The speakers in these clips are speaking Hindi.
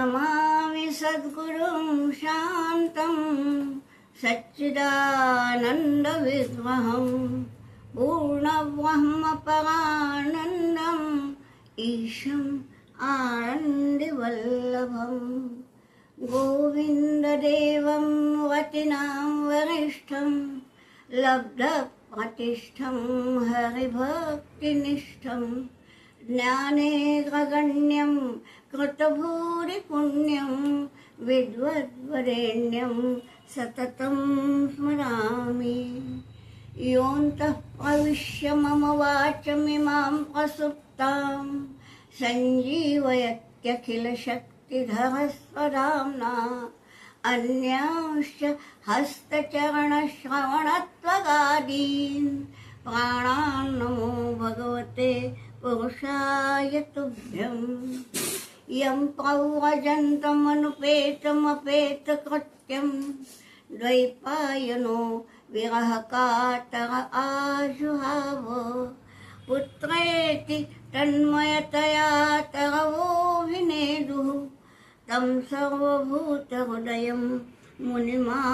नमामि सद्गुरुं शान्तं सच्चिदानन्दविग्रहं पूर्णब्रह्मपरानन्दम् ईशम् आनन्दिवल्लभम् गोविन्ददेवं वतिनां वरिष्ठं लब्धप्रतिष्ठं हरिभक्तिनिष्ठं ज्ञानेन्द्रगण्यं कृतभूरिपुण्यं विद्वद्वरेण्यं सततं स्मरामि। योऽन्तः प्रविश्य मम वाचमिमां प्रसुप्तां सञ्जीवयत्यखिलशक्तिधरस्वधाम्ना अन्यांश्च हस्तचरणश्रवणत्वगादीन् प्राणान्नमो भगवते पुरुषाय तुभ्यं। यं प्रव्रजन्तमनुपेतमपेतकृत्यं द्वैपायनो विरहकातर आजुहाव पुत्रेति तन्मयतया तरवोऽभिनेदुः तं सर्वभूतहृदयं मुनिमानतास्मि।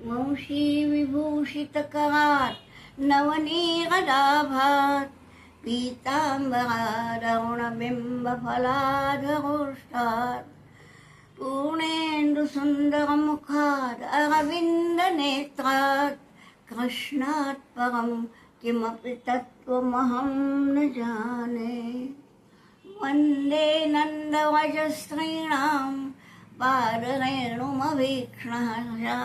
वंशीविभूषितकरात् नवनीरदाभात् पीताम्बरादरुणबिम्बफलाधरोष्ठात् पूर्णेन्दुसुन्दरमुखात् अरविन्दनेत्रात् कृष्णात् परं किमपि तत्त्वमहं न जाने। वन्दे नन्दव्रजस्त्रीणां पादरेणुमभीक्ष्णहर्षा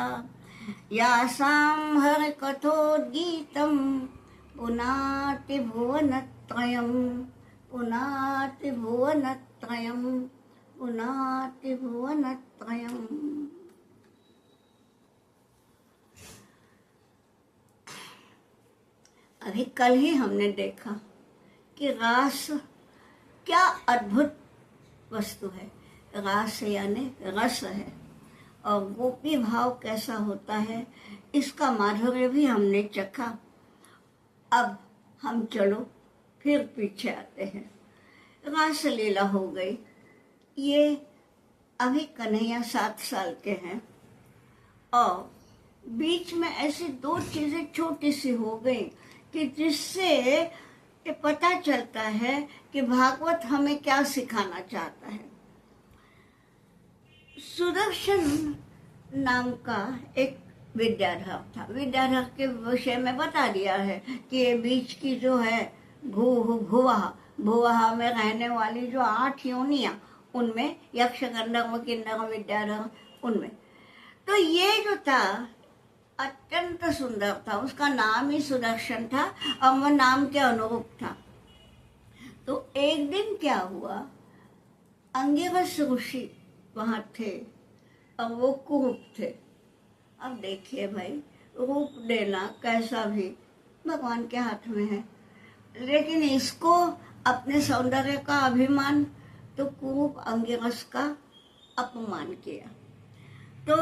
यासां हरिकथोद्गीतं पुनाति भुवनत्रयं पुनाति भुवनत्रयं पुनाति भुवनत्रयम्। अभी कल ही हमने देखा कि रास क्या अद्भुत वस्तु है। रास यानी रस है, और गोपी भाव कैसा होता है इसका माधुर्य भी हमने चखा। अब हम चलो फिर पीछे आते हैं। रास लीला हो गई। ये अभी कन्हैया 7 साल के हैं, और बीच में ऐसी 2 चीजें छोटी सी हो गई कि जिससे ये पता चलता है कि भागवत हमें क्या सिखाना चाहता है। सुदर्शन नाम का एक विद्याधर था। विद्याधर के विषय में बता दिया है कि ये बीच की जो है भुवहा में रहने वाली जो 8 योनियां, उनमें यक्ष गंधर्व किन्नर विद्याधर, उनमें तो ये जो था अत्यंत सुंदर था। उसका नाम ही सुदर्शन था और वह नाम के अनुरूप था। तो एक दिन क्या हुआ, अंगिरस ऋषि वहां थे और वो कुरूप थे। अब देखिए भाई, रूप देना कैसा भी भगवान के हाथ में है, लेकिन इसको अपने सौंदर्य का अभिमान, तो कुरूप अंगिरस का अपमान किया। तो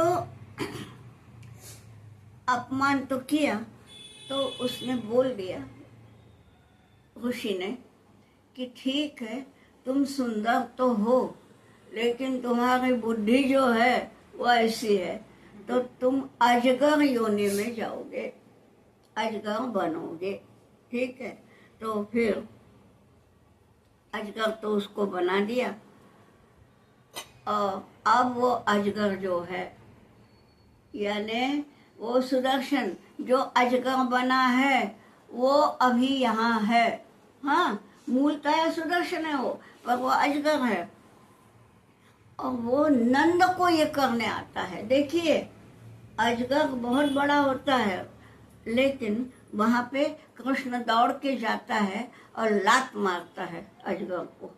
अपमान तो किया, तो उसने बोल दिया ऋषि ने कि ठीक है, तुम सुंदर तो हो, लेकिन तुम्हारी बुद्धि जो है वो ऐसी है, तो तुम अजगर योनि में जाओगे, अजगर बनोगे। ठीक है, तो फिर अजगर तो उसको बना दिया, और अब वो अजगर जो है, यानी वो सुदर्शन जो अजगर बना है वो अभी यहाँ है। हाँ, मूलतः सुदर्शन है वो, पर वो अजगर है, और वो नंद को ये करने आता है। देखिए, अजगर बहुत बड़ा होता है, लेकिन वहां पे कृष्ण दौड़ के जाता है और लात मारता है अजगर को।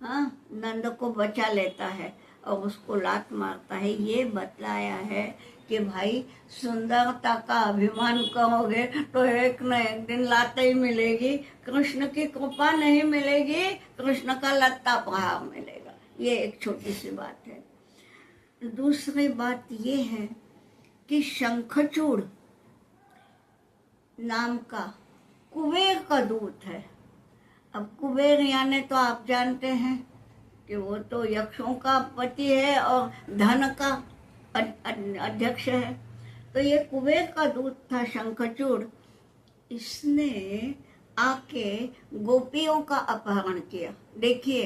हाँ, नंद को बचा लेता है और उसको लात मारता है। ये बतलाया है कि भाई, सुंदरता का अभिमान करोगे तो एक न एक दिन लाते ही मिलेगी। कृष्ण की कृपा नहीं मिलेगी, कृष्ण का लत्ता प्रहार मिलेगा। ये एक छोटी सी बात है। दूसरी बात ये है कि शंखचूड़ नाम का कुबेर का दूत है। अब कुबेर यानी तो आप जानते हैं कि वो तो यक्षों का पति है और धन का अध्यक्ष है। तो ये कुबेर का दूत था शंखचूड़। इसने आके गोपियों का अपहरण किया। देखिए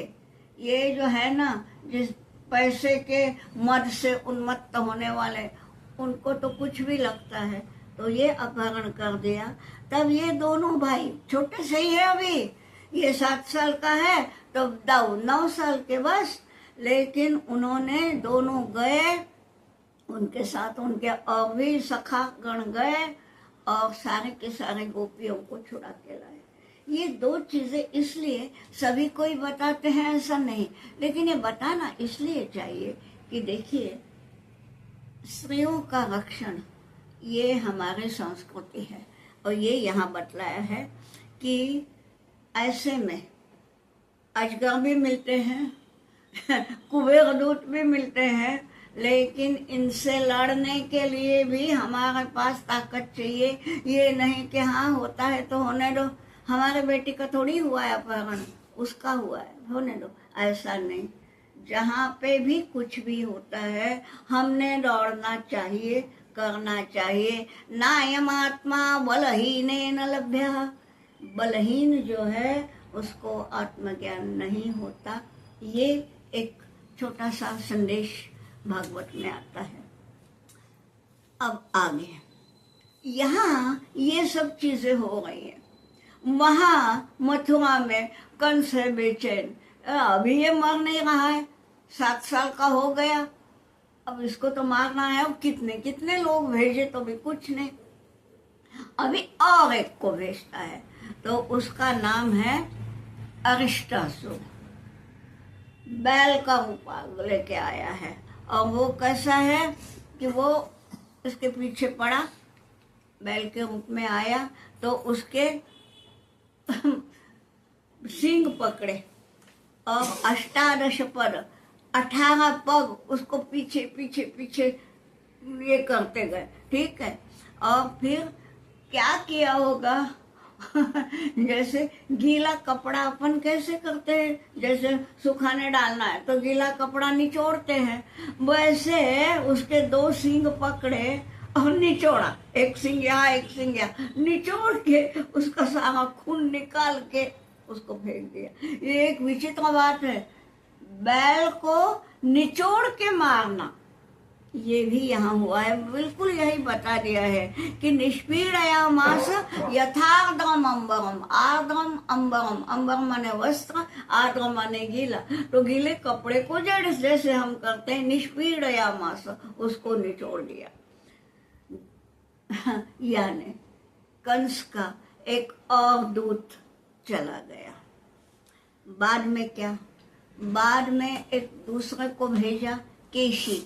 ये जो है ना, जिस पैसे के मद से उन्मत्त होने वाले, उनको तो कुछ भी लगता है, तो ये अपहरण कर दिया। तब ये दोनों भाई छोटे से ही है, अभी ये 7 साल का है तो दाऊ 9 साल के बस, लेकिन उन्होंने दोनों गए, उनके साथ उनके और भी सखा गण गए और सारे के सारे गोपियों को छुड़ा के लाए। ये 2 चीजें इसलिए सभी कोई बताते हैं ऐसा नहीं, लेकिन ये बताना इसलिए चाहिए कि देखिए स्त्रियों का रक्षण ये हमारी संस्कृति है। और ये यहाँ बतलाया है कि ऐसे में अजगर भी मिलते हैं कुबेर दूत भी मिलते हैं, लेकिन इनसे लड़ने के लिए भी हमारे पास ताकत चाहिए। ये नहीं कि हाँ होता है तो होने दो, हमारे बेटी का थोड़ी हुआ है अपहरण, उसका हुआ है, होने दो, ऐसा नहीं। जहाँ पे भी कुछ भी होता है हमने दौड़ना चाहिए, करना चाहिए। नायम आत्मा बलहीन न लभ्य, बलहीन जो है उसको आत्मज्ञान नहीं होता। ये एक छोटा सा संदेश भागवत में आता है। अब आगे यहाँ ये सब चीजें हो रही हैं, वहाँ मथुरा में कंस है बेचैन, अभी ये मर नहीं रहा है, 7 साल का हो गया, अब इसको तो मारना है। अब कितने कितने लोग भेजे तो भी कुछ नहीं, अभी और एक को भेजता है, तो उसका नाम है अरिष्टासुर। बैल का रूप लेके आया है, और वो कैसा है कि वो इसके पीछे पड़ा, बैल के रूप में आया, तो उसके सिंग पकड़े और 18 पद 18 पग उसको पीछे पीछे पीछे ये करते गए, ठीक है। और फिर क्या किया होगा जैसे गीला कपड़ा अपन कैसे करते हैं, जैसे सुखाने डालना है तो गीला कपड़ा निचोड़ते हैं, वैसे उसके 2 सींग पकड़े और निचोड़ा, एक सिंह यहाँ एक सिंह यहाँ, निचोड़ के उसका सारा खून निकाल के उसको फेंक दिया। ये एक विचित्र बात है, बैल को निचोड़ के मारना, ये भी यहाँ हुआ है। बिल्कुल यही बता दिया है कि निष्पीडयामास यथार्द्रम अम्बरम, आर्द्रम अम्बरम, अम्बर माने वस्त्र, आर्द्र माने गीला, तो गीले कपड़े को जैसे हम करते हैं निष्पीडयामास, उसको निचोड़ दिया। यानी कंस का एक और दूत चला गया। बाद में क्या, बाद में एक दूसरे को भेजा, केशी,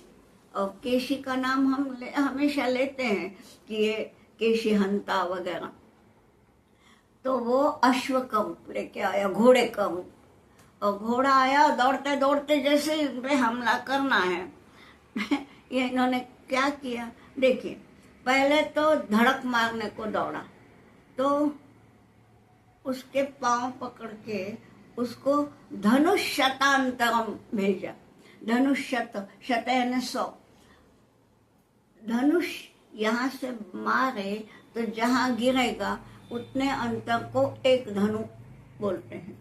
और केशी का नाम हम हमेशा लेते हैं कि ये केशी हंता वगैरह। तो वो अश्व का रूप लेके आया, घोड़े का रूप, और घोड़ा आया दौड़ते दौड़ते जैसे इन पे हमला करना है ये इन्होंने क्या किया, देखिए पहले तो धड़क मारने को दौड़ा, तो उसके पांव पकड़ के उसको धनुष शतांतरम भेजा। धनुष शत यानी 100, धनुष यहाँ से मारे तो जहाँ गिरेगा उतने अंतर को एक धनु बोलते हैं,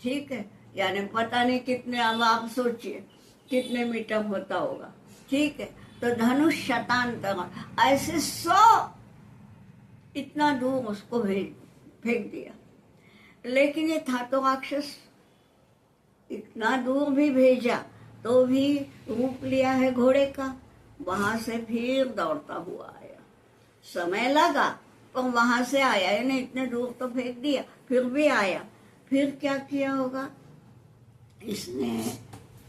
ठीक है। यानी पता नहीं कितने, अब आप सोचिए कितने मीटर होता होगा, ठीक है। तो धनुष शतांतर, ऐसे 100 इतना दूर उसको फेंक दिया। लेकिन ये था तो राक्षस, इतना दूर भी भेजा तो भी रूप लिया है घोड़े का, वहां से फिर दौड़ता हुआ आया। समय लगा पर वहां से आया, यानी इतने दूर तो फेंक दिया, फिर भी आया। फिर क्या किया होगा इसने,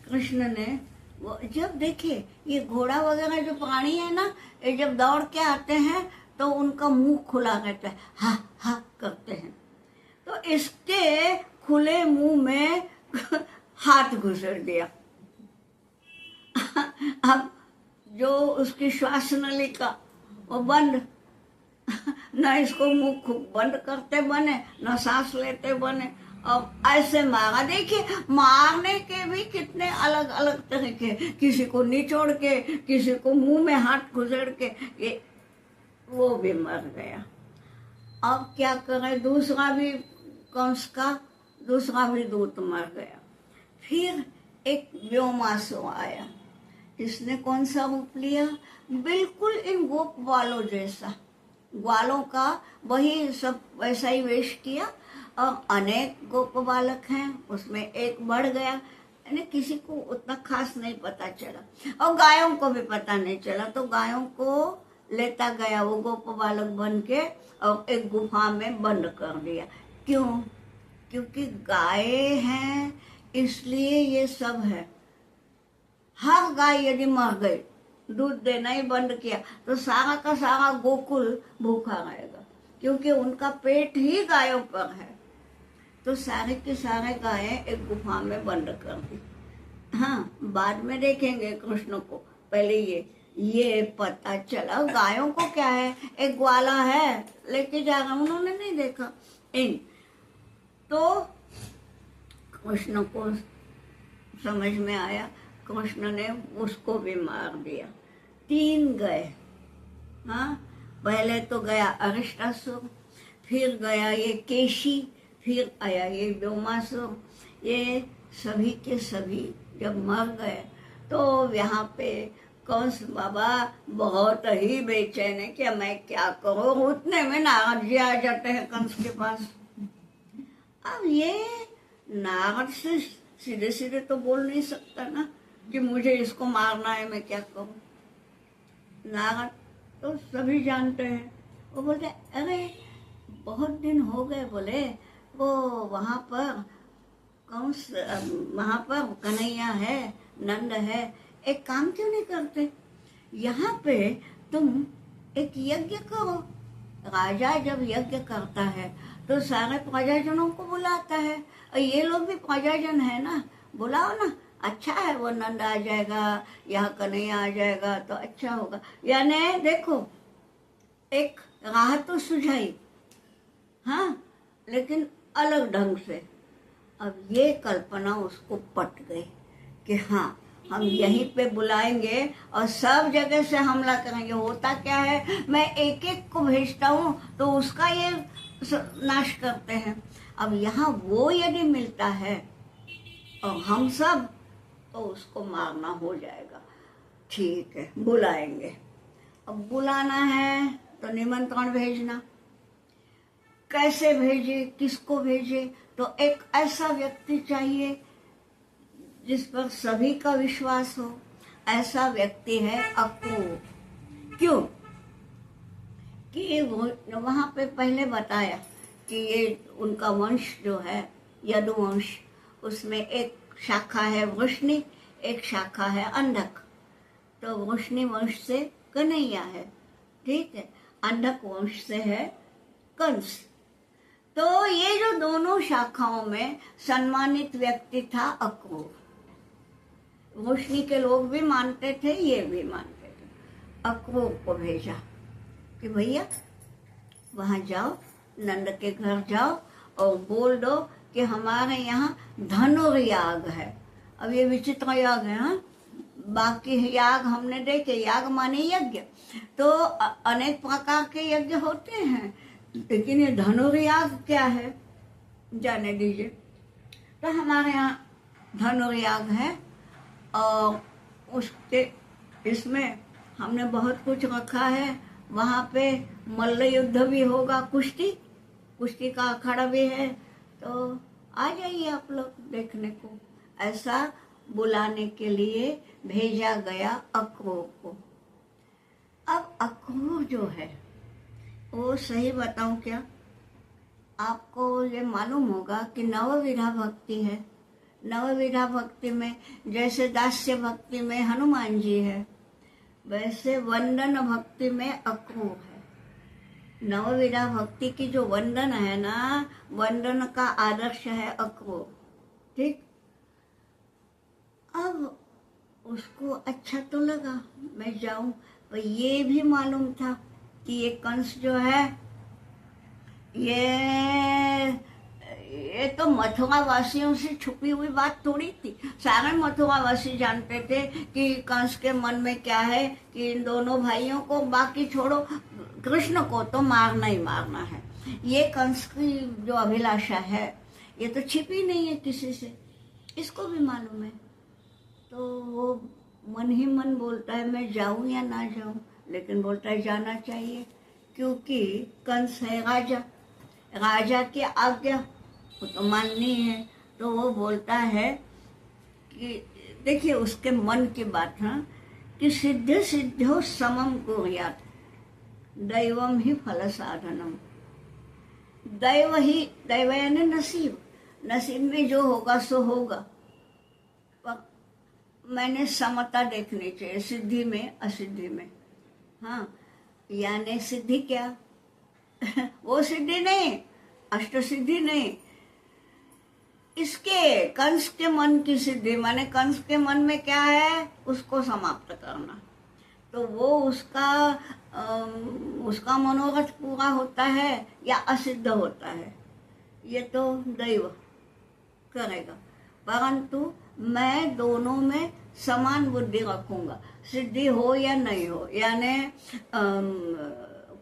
कृष्ण ने, वो जब देखे ये घोड़ा वगैरह जो प्राणी है ना, ये जब दौड़ के आते हैं तो उनका मुंह खुला रहता है, हा हा करते हैं, तो इसके खुले मुंह में हाथ घुसर दिया। अब जो उसकी श्वास नलिका वो बंद, न इसको मुंह बंद करते बने, न सांस लेते बने, और ऐसे मारा। देखिए मारने के भी कितने अलग अलग तरीके, किसी को निचोड़ के, किसी को मुंह में हाथ घुसेड़ के, ये वो भी मर गया। अब क्या करें, दूसरा भी कंस का दूसरा भी दूत मर गया। फिर एक व्योमासुर आया। इसने कौन सा रूप लिया? बिल्कुल इन गोप वालों जैसा, ग्वालों का वही सब वैसा ही वेश किया। और अनेक गोप बालक हैं, उसमें एक बढ़ गया, यानी किसी को उतना खास नहीं पता चला और गायों को भी पता नहीं चला। तो गायों को लेता गया वो गोप बालक बन के और एक गुफा में बंद कर दिया। क्यों? क्योंकि गाय हैं इसलिए ये सब है। हर गाय यदि मर गई, दूध देना ही बंद किया, तो सारा का सारा गोकुल भूखा रहेगा, क्योंकि उनका पेट ही गायों पर है। तो सारे के सारे गायें एक गुफा में बंद कर दी। हाँ, बाद में देखेंगे कृष्ण को, पहले ये पता चला गायों को क्या है, एक ग्वाला है लेके जा रहा, उन्होंने नहीं देखा इन। तो कृष्ण को समझ में आया, कृष्ण ने उसको भी मार दिया। 3 गए। हाँ, पहले तो गया अरिष्टासुर, फिर गया ये केशी, फिर आया ये व्योमासुर। ये सभी के सभी जब मर गए तो यहाँ पे कंस बाबा बहुत ही बेचैन है कि मैं क्या करूं। उतने में नारद जी आ जाते हैं कंस के पास। अब ये नारद से सीधे सीधे तो बोल नहीं सकता ना कि मुझे इसको मारना है, मैं क्या करूं। नारद तो सभी जानते हैं। वो बोलते अरे बहुत दिन हो गए, बोले वो वहां पर कंस, वहां पर कन्हैया है, नंद है, एक काम क्यों नहीं करते, यहाँ पे तुम एक यज्ञ करो। राजा जब यज्ञ करता है तो सारे प्रजाजनों को बुलाता है, और ये लोग भी प्रजाजन है ना, बुलाओ ना, अच्छा है। वो नंद आ जाएगा, यहाँ कन्हैया आ जाएगा तो अच्छा होगा। यानी देखो एक राह तो सुझाई, हाँ, लेकिन अलग ढंग से। अब ये कल्पना उसको पट गई कि हाँ, हम यहीं पे बुलाएंगे और सब जगह से हमला करेंगे। होता क्या है, मैं एक एक को भेजता हूँ तो उसका ये नाश करते हैं। अब यहाँ वो यदि मिलता है और हम सब, तो उसको मारना हो जाएगा। ठीक है, बुलाएंगे। अब बुलाना है तो निमंत्रण भेजना, कैसे भेजे, किसको भेजे, तो एक ऐसा व्यक्ति चाहिए जिस पर सभी का विश्वास हो। ऐसा व्यक्ति है अक्रूर। क्यों? कि वो वहां पे पहले बताया कि ये उनका वंश जो है यदुवंश, उसमें एक शाखा है वृष्णि, एक शाखा है अंधक। तो वृष्णि वंश से कन्हैया है, ठीक है, अंधक वंश से है कंस। तो ये जो दोनों शाखाओं में सम्मानित व्यक्ति था अक्रूर। वृष्णि के लोग भी मानते थे, ये भी मानते थे। अक्रूर को भेजा कि भैया वहां जाओ, नंद के घर जाओ और बोल दो कि हमारे यहाँ धनुर्याग है। अब ये विचित्र याग है, हाँ, बाकी याग हमने देखे, याग माने यज्ञ, तो अनेक प्रकार के यज्ञ होते हैं, लेकिन ये धनुर्याग क्या है जाने दीजिए। तो हमारे यहाँ धनुर्याग है और उसके इसमें हमने बहुत कुछ रखा है। वहाँ पे मल्ल युद्ध भी होगा, कुश्ती का अखाड़ा भी है, तो आ जाइए आप लोग देखने को। ऐसा बुलाने के लिए भेजा गया अक्रूर को। अब अक्रूर जो है वो, सही बताऊं क्या, आपको ये मालूम होगा कि नवविधा भक्ति है। नवविधा भक्ति में जैसे दास्य भक्ति में हनुमान जी है, वैसे वंदन भक्ति में अक्रूर है। नवविधा भक्ति की जो वंदन है ना, वंदन का आदर्श है अक्रूर, ठीक। अब उसको अच्छा तो लगा मैं जाऊं, पर ये भी मालूम था कि ये कंस जो है ये तो मथुरा वासियों से छुपी हुई बात थोड़ी थी। सारे मथुरा वासी जानते थे कि कंस के मन में क्या है, कि इन दोनों भाइयों को, बाकी छोड़ो, कृष्ण को तो मारना ही मारना है। ये कंस की जो अभिलाषा है ये तो छिपी नहीं है किसी से, इसको भी मालूम है। तो वो मन ही मन बोलता है मैं जाऊं या ना जाऊं, लेकिन बोलता है जाना चाहिए, क्योंकि कंस है राजा, राजा की आज्ञा वो तो माननी है। तो वो बोलता है कि देखिए उसके मन की बात, हाँ, कि सिद्ध सिद्धो समम कुर्यात् दैवम ही फल साधनम। दैव ही, दैव यानी नसीब, नसीब में जो होगा सो होगा, पर मैंने समता देखनी चाहिए, सिद्धि में असिद्धि में। हाँ, यानी सिद्धि क्या वो सिद्धि नहीं, अष्ट सिद्धि नहीं, इसके कंस के मन की सिद्धि, माने कंस के मन में क्या है उसको समाप्त करना। तो वो उसका मनोरथ पूरा होता है या असिद्ध होता है, ये तो दैव करेगा, परंतु मैं दोनों में समान बुद्धि रखूंगा, सिद्धि हो या नहीं हो, यानी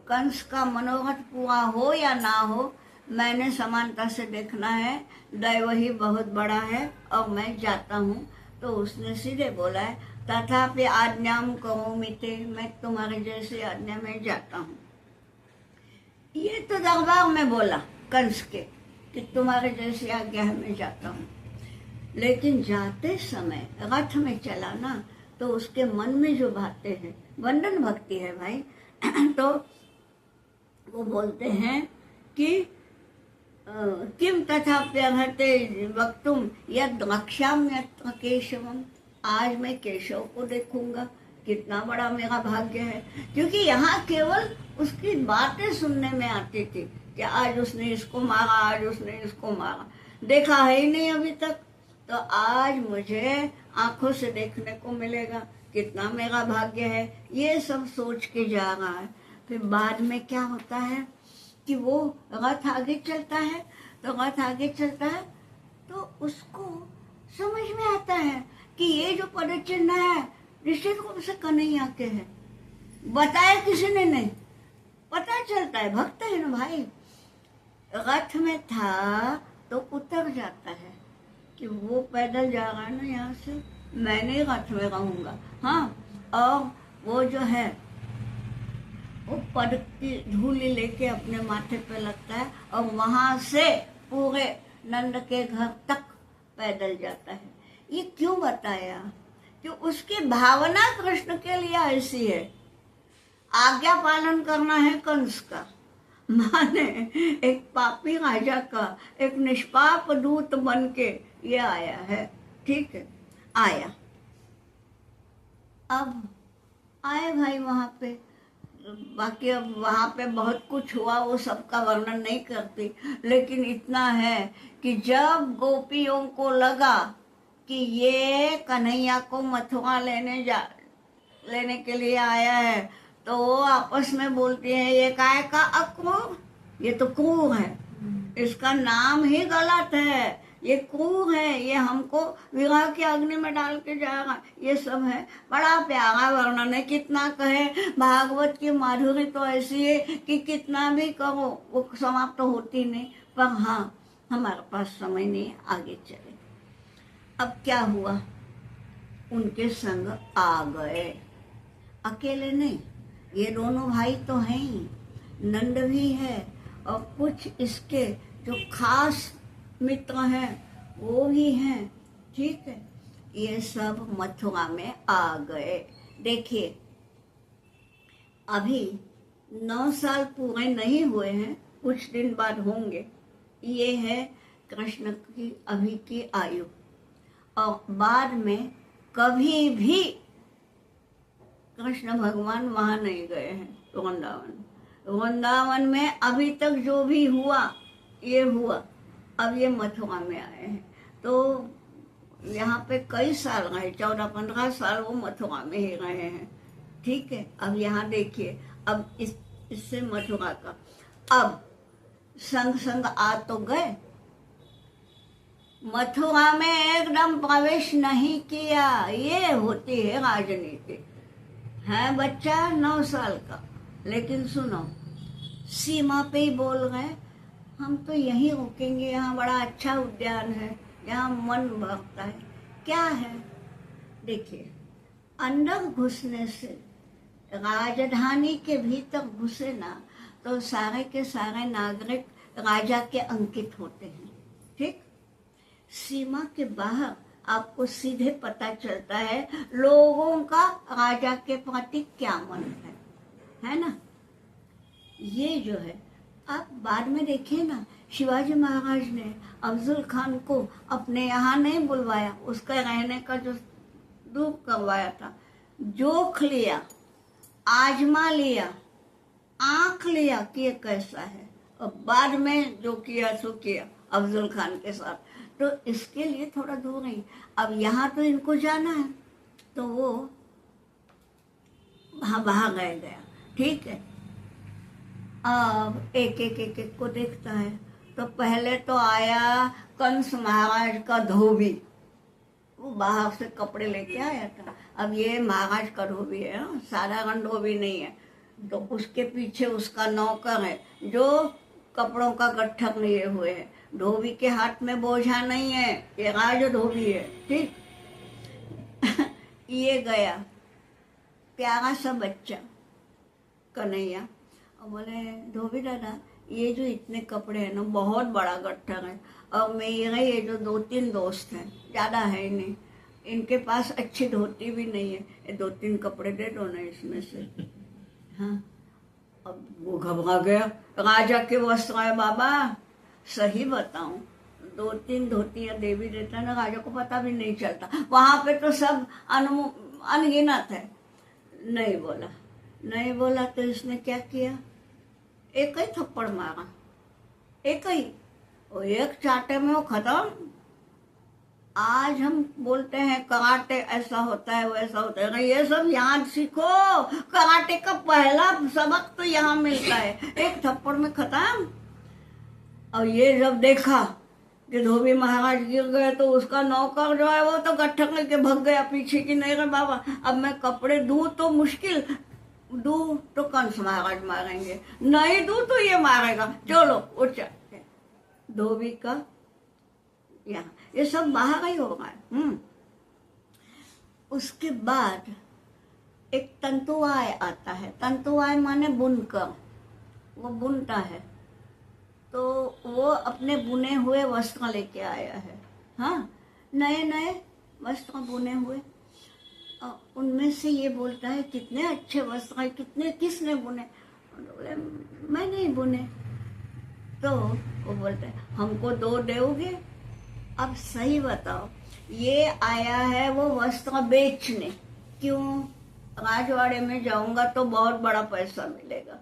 कंस का मनोरथ पूरा हो या ना हो, मैंने समानता से देखना है। दैव ही बहुत बड़ा है और मैं जाता हूँ। तो उसने सीधे बोला है तथापि आज्ञाम करोमि ते, मैं तुम्हारे जैसे आज्ञा में जाता हूँ। ये तो दरबार में बोला कंस के कि तुम्हारे जैसी आज्ञा है मैं जाता हूँ, लेकिन जाते समय रथ में चला ना, तो उसके मन में जो बातें हैं बंधन भक्ति है भाई। तो वो बोलते हैं कि किम तथाप्यर्हते वक्तुम यद रक्षाम्यत्र केशवम, आज मैं केशव को देखूंगा, कितना बड़ा मेरा भाग्य है। क्योंकि यहाँ केवल उसकी बातें सुनने में आती थी कि आज उसने इसको मारा, आज उसने इसको मारा, देखा है ही नहीं अभी तक, तो आज मुझे आंखों से देखने को मिलेगा, कितना मेरा भाग्य है, ये सब सोच के जा रहा है। फिर बाद में क्या होता है कि वो रथ आगे चलता है, तो रथ आगे चलता है तो उसको समझ में आता है कि ये जो पदचिन्ह है निश्चित रूप से कन्हैया के हैं, बताया किसी ने नहीं, पता चलता है, भक्त है ना भाई। रथ में था तो उतर जाता है कि वो पैदल जा रहा है ना यहाँ से, मैं नहीं रथ में रहूंगा। हाँ, और वो जो है वो पद की धूली लेके अपने माथे पे लगता है और वहां से पूरे नंद के घर तक पैदल जाता है। ये क्यों बताया कि उसकी भावना कृष्ण के लिए ऐसी है, आज्ञा पालन करना है कंस का, माने एक पापी राजा का एक निष्पाप दूत बन के ये आया है। ठीक है, आया, अब आए भाई वहां पे, बाकी अब वहां पे बहुत कुछ हुआ, वो सबका वर्णन नहीं करती, लेकिन इतना है कि जब गोपियों को लगा कि ये कन्हैया को मथुरा लेने के लिए आया है, तो वो आपस में बोलती है ये काय का अक्रूर, ये तो क्रूर है, इसका नाम ही गलत है, ये क्रूर है, ये हमको विवाह की अग्नि में डाल के जाएगा, ये सब है। बड़ा प्यारा वर्णन है, कितना कहे, भागवत की माधुरी तो ऐसी है कि कितना भी कहो वो समाप्त तो होती नहीं। पर हाँ, हमारे पास समय नहीं, आगे चले। अब क्या हुआ, उनके संग आ गए, अकेले नहीं, ये दोनों भाई तो हैं ही, नंद भी है और कुछ इसके जो खास मित्र हैं वो भी हैं। ठीक है, ये सब मथुरा में आ गए। देखिए अभी 9 साल पूरे नहीं हुए हैं, कुछ दिन बाद होंगे। ये है कृष्ण की अभी की आयु, और बाद में कभी भी कृष्ण भगवान वहां नहीं गए हैं वृंदावन। वृंदावन में अभी तक जो भी हुआ ये हुआ, अब ये मथुरा में आए हैं, तो यहाँ पे कई साल रहे, 14-15 साल वो मथुरा में ही रहे हैं। ठीक है, अब यहाँ देखिए, अब इससे मथुरा का अब संग संग आ तो गए, मथुरा में एकदम प्रवेश नहीं किया। ये होती है राजनीति। है बच्चा 9 साल का, लेकिन सुनो, सीमा पे ही बोल रहे हम तो यहीं रुकेंगे, यहाँ बड़ा अच्छा उद्यान है, यहाँ मन भरता है। क्या है? देखिए, अंदर घुसने से, राजधानी के भीतर घुसे ना, तो सारे के सारे नागरिक राजा के अंकित होते हैं। ठीक? सीमा के बाहर आपको सीधे पता चलता है लोगों का राजा के प्रति क्या मन है ना? ये जो है, आप बाद में देखिए ना, शिवाजी महाराज ने अफजल खान को अपने यहाँ नहीं बुलवाया, उसका रहने का जो दूर करवाया था, जोख लिया, आजमा लिया, आंख लिया कि ये कैसा है, और बाद में जो किया सो किया अफजल खान के साथ। तो इसके लिए थोड़ा दूर ही, अब यहाँ तो इनको जाना है, तो वो वहाँ गया। ठीक है, अब एक एक एक एक को देखता है। तो पहले तो आया कंस महाराज का धोबी, वो बाहर से कपड़े लेके आया था। अब ये महाराज का धोबी है, साधारण धोबी नहीं है। तो उसके पीछे उसका नौकर है जो कपड़ों का गट्ठर लिए हुए है। धोबी के हाथ में बोझा नहीं है, ये राज धोबी है। ठीक ये गया प्यारा सा बच्चा कन्हैया, और बोले धोबी दादा, ये जो इतने कपड़े हैं ना, बहुत बड़ा गट्ठर है, और मेरे ये जो 2-3 दोस्त हैं, ज़्यादा है नहीं, इनके पास अच्छी धोती भी नहीं है, ये 2-3 कपड़े दे दो ना इसमें से। हाँ, अब वो घबरा गया, राजा के वस्त्र है बाबा, सही बताऊं 2-3 धोतियां दे भी देता ना, राजा को पता भी नहीं चलता, वहां पे तो सब अनगिनत है। नहीं बोला तो इसने क्या किया, एक ही थप्पड़ मारा, एक ही, और एक चाटे में वो खत्म। आज हम बोलते हैं कराटे ऐसा होता है वैसा होता है, ये सब यहाँ सीखो, कराटे का पहला सबक तो यहाँ मिलता है, एक थप्पड़ में खत्म। और ये जब देखा कि धोबी महाराज गिर गए, तो उसका नौकर जो है वो तो गट्ठर लेके भग गया पीछे की, नहीं रे बाबा, अब मैं कपड़े दूं तो मुश्किल, दूं तो कंस महाराज मारेंगे, नहीं दूं तो ये मारेगा, चलो उठ। धोबी का यहाँ ये सब बाहर ही होगा। उसके बाद एक तंतुआय आता है, तंतुआय माने बुनकर, वो बुनता है, तो वो अपने बुने हुए वस्त्र लेके आया है। हाँ, नए नए वस्त्र बुने हुए, उनमें से ये बोलता है कितने अच्छे वस्त्र है, किसने बुने? बोले मैं नहीं बुने। तो वो बोलता है हमको 2 दोगे? अब सही बताओ, ये आया है वो वस्त्र बेचने, क्यों? राजवाड़े में जाऊंगा तो बहुत बड़ा पैसा मिलेगा।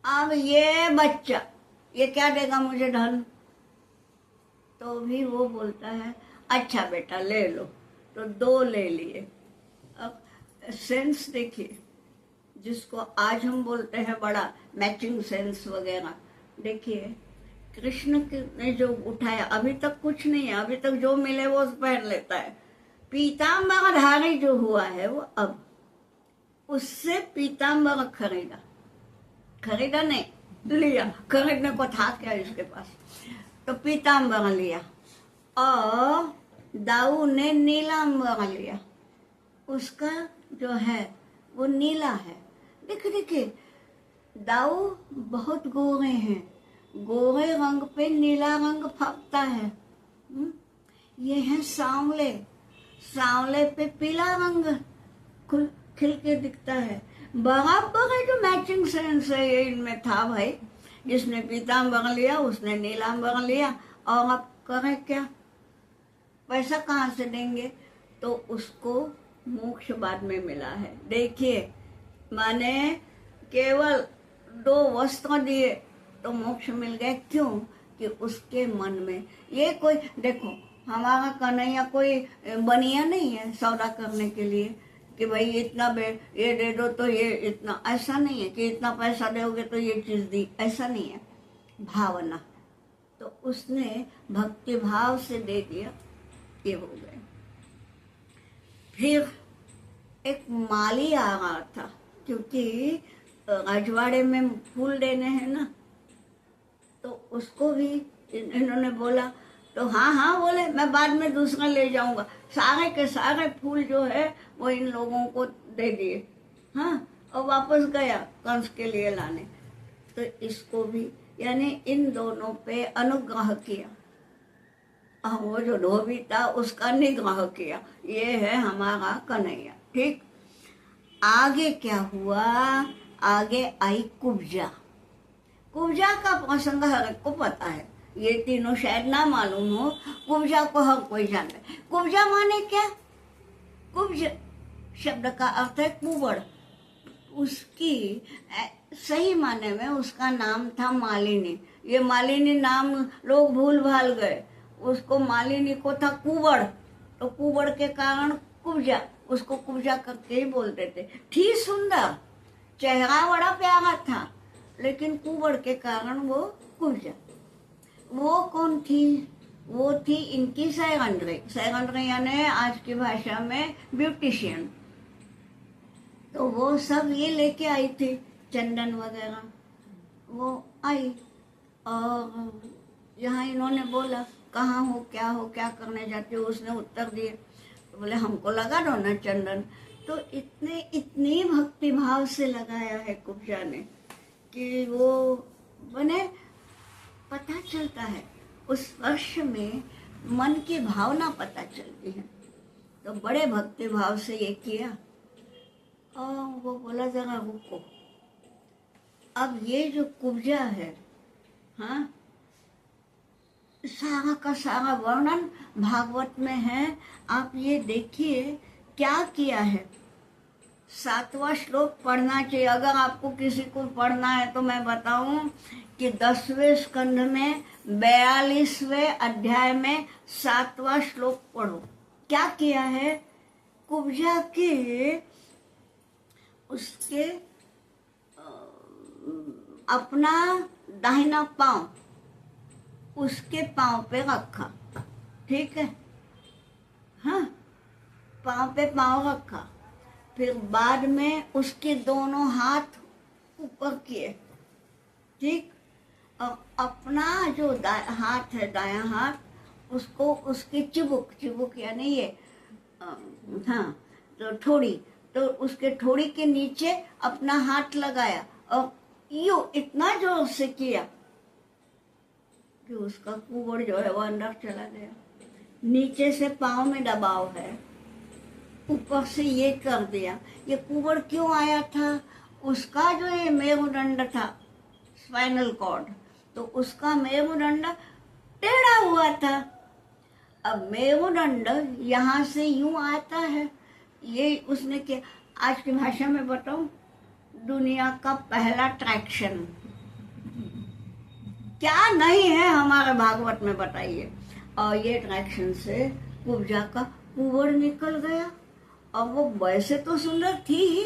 अब ये बच्चा ये क्या देगा मुझे धन? तो भी वो बोलता है अच्छा बेटा ले लो, तो 2 ले लिए। अब सेंस देखिए, जिसको आज हम बोलते हैं बड़ा मैचिंग सेंस वगैरह, देखिए कृष्ण ने जो उठाया, अभी तक कुछ नहीं है, अभी तक जो मिले वो पहन लेता है। पीताम्बरधारी जो हुआ है वो अब उससे पीताम्बर खरीदा नहीं, लिया, खरीदने को था क्या इसके पास, तो पीताम्बर लिया, और दाऊ ने नीलाम्बर लिया, उसका जो है वो नीला है। देखिए दाऊ बहुत गोरे हैं, गोरे रंग पे नीला रंग फपता है। ये है सांवले, सांवले पे पीला रंग खिल के दिखता है। बराबर है जो मैचिंग सेंस है ये इनमें था भाई, जिसने पीताम्बर लिया उसने नीलाम्बर लिया, और अब करें क्या, पैसा कहाँ से देंगे? तो उसको मोक्ष बाद में मिला है। देखिए माने केवल 2 वस्त्र दिए तो मोक्ष मिल गए, क्यों? कि उसके मन में ये कोई, देखो हमारा कन्हैया कोई बनिया नहीं है सौदा करने के लिए कि भाई इतना ये दे दो तो ये इतना, ऐसा नहीं है कि इतना पैसा दोगे तो ये चीज दी, ऐसा नहीं है भावना। तो तो उसने भक्ति भाव से दे दिया, ये हो गए। फिर एक माली आ रहा था, क्योंकि राजवाड़े में फूल देने हैं ना, तो उसको भी इन्होंने बोला, तो हाँ हाँ बोले, मैं बाद में दूसरा ले जाऊंगा। सारे के सारे फूल जो है वो इन लोगों को दे दिए, हाँ, और वापस गया कंस के लिए लाने। तो इसको भी, यानी इन दोनों पे अनुग्रह किया, और वो जो धोबी था उसका निग्रह किया। ये है हमारा कन्हैया। ठीक, आगे क्या हुआ? आगे आई कुब्जा। कुब्जा का प्रसंग हर एक को पता है, ये तीनों शायद ना मालूम हो, कुब्जा को हर कोई जानता है। कुब्जा माने क्या? कुब्ज शब्द का अर्थ है कुबड़। उसकी सही माने में उसका नाम था मालिनी। ये मालिनी नाम लोग भूल भाल गए, उसको मालिनी को था कुबड़, तो कुबड़ के कारण कुब्जा, उसको कुब्जा करके ही बोलते थे। थी सुंदर, चेहरा बड़ा प्यारा था, लेकिन कुबड़ के कारण वो कुब्जा। वो कौन थी? वो थी इनकी सैगंद्री। सैगंद्री यानी आज की भाषा में ब्यूटिशियन। तो वो सब ये लेके आई थी, चंदन वगैरह। वो आई और यहाँ इन्होंने बोला, कहाँ हो, क्या करने जाती हो? उसने उत्तर दिए, तो बोले हमको लगा दो ना चंदन। तो इतनी भक्ति भाव से लगाया है कुब्जा ने कि वो बने, पता चलता है उस वर्ष में मन की भावना पता चलती है। तो बड़े भक्ति भाव से ये किया, और वो बोला जरा रुको, अब ये जो कुब्जा है, हाँ, सारा का सारा वर्णन भागवत में है। आप ये देखिए क्या किया है। 7वां श्लोक पढ़ना चाहिए। अगर आपको किसी को पढ़ना है तो मैं बताऊं कि 10वें स्कंध में 42वें अध्याय में 7वां श्लोक पढ़ो। क्या किया है? कुब्जा के उसके अपना दाहिना पांव उसके पांव पे रखा, ठीक है, हाँ, पांव पे पांव रखा। फिर बाद में उसके दोनों हाथ ऊपर किए, ठीक, और अपना जो हाथ है, दायां हाथ, उसको उसकी चिबुक यानी ये हाँ, तो ठोड़ी, तो उसके ठोड़ी के नीचे अपना हाथ लगाया और यूं इतना जोर से किया कि उसका कुबड़ जो है वो अंदर चला गया। नीचे से पाँव में दबाव है, ऊपर से ये कर दिया। ये कुबड़ क्यों आया था? उसका जो ये मेरुदंड था, स्पाइनल कॉर्ड, तो उसका मेरुदंड टेढ़ा हुआ था। अब मेरुदंड यहाँ से यूं आता है, ये उसने के आज की भाषा में बताऊं, दुनिया का पहला ट्रैक्शन क्या नहीं है हमारे भागवत में, बताइए। और ये ट्रैक्शन से कुब्जा का कुबड़ निकल गया, और वो वैसे तो सुंदर थी ही।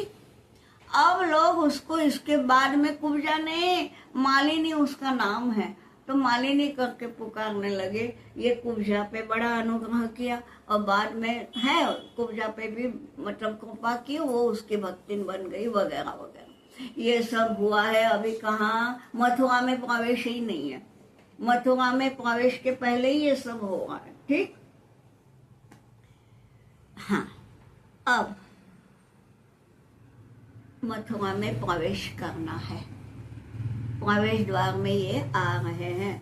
अब लोग उसको इसके बाद में कुब्जा ने, मालिनी उसका नाम है, तो मालिनी करके पुकारने लगे। ये कुब्जा पे बड़ा अनुग्रह किया, और बाद में है कुब्जा पे भी मतलब कृपा की, वो उसकी भक्तिन बन गई वगैरह वगैरह। ये सब हुआ है। अभी कहाँ मथुरा में प्रवेश ही नहीं है, मथुरा में प्रवेश के पहले ही ये सब हो रहा है, ठीक। हाँ, अब मथुरा में प्रवेश करना है, प्रवेश द्वार में ये आ रहे हैं।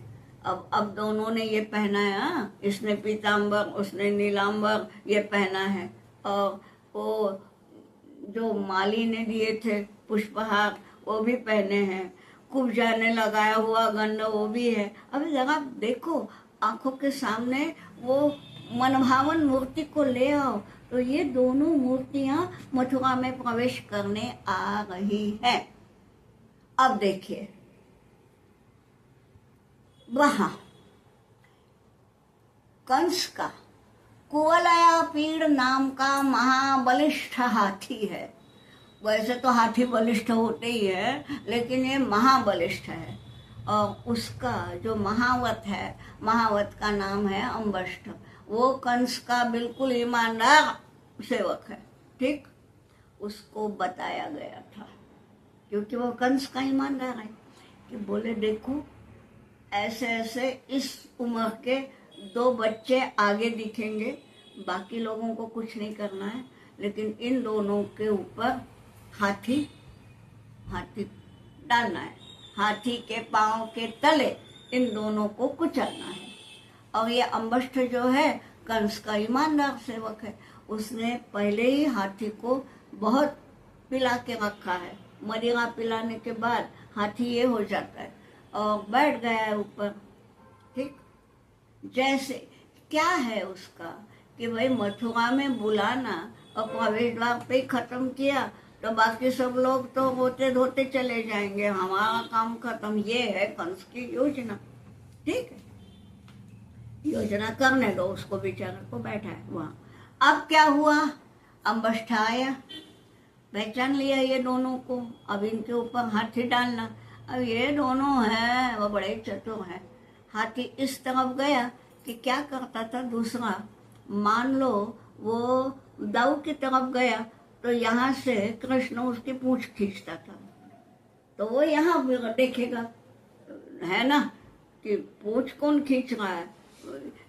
अब दोनों ने ये पहना है, हाँ? इसने पीताम्बर, उसने नीलांबर ये पहना है, और वो जो माली ने दिए थे पुष्पहार वो भी पहने हैं, कुब्जा ने लगाया हुआ गंध वो भी है। अभी जरा देखो आंखों के सामने वो मनभावन मूर्ति को ले आओ, तो ये दोनों मूर्तियां मथुरा में प्रवेश करने आ रही हैं। अब देखिए वहां कंस का कुवलया पीड़ नाम का महाबलिष्ठ हाथी है। वैसे तो हाथी बलिष्ठ होते ही है, लेकिन ये महाबलिष्ठ है। और उसका जो महावत है, महावत का नाम है अम्बष्ठ, वो कंस का बिल्कुल ईमानदार सेवक है। ठीक, उसको बताया गया था क्योंकि वो कंस का ईमानदार है कि बोले देखो ऐसे ऐसे इस उम्र के 2 बच्चे आगे दिखेंगे, बाकी लोगों को कुछ नहीं करना है, लेकिन इन दोनों के ऊपर हाथी डालना है, हाथी के पांव के तले इन दोनों को कुचलना है। और ये अम्बष्ठ जो है कंस का ईमानदार सेवक है, उसने पहले ही हाथी को बहुत पिला के रखा है। मदिरा पिलाने के बाद हाथी ये हो जाता है और बैठ गया है ऊपर। ठीक, जैसे क्या है उसका कि भाई मथुरा में बुलाना और प्रवेश द्वार पे खत्म किया तो बाकी सब लोग तो होते धोते चले जाएंगे, हमारा काम खत्म। ये है कंस की योजना। ठीक है, योजना करने दो उसको, बेचारा को बैठा है वहां। अब क्या हुआ, अम्बष्ठ आया, पहचान लिया ये दोनों को, अब इनके ऊपर हाथी डालना। अब ये दोनों हैं वो बड़े चतुर हैं। हाथी इस तरफ गया कि क्या करता था दूसरा, मान लो वो दाऊ की तरफ गया तो यहाँ से कृष्ण उसकी पूंछ खींचता था, तो वो यहाँ देखेगा है ना कि पूंछ कौन खींच रहा है,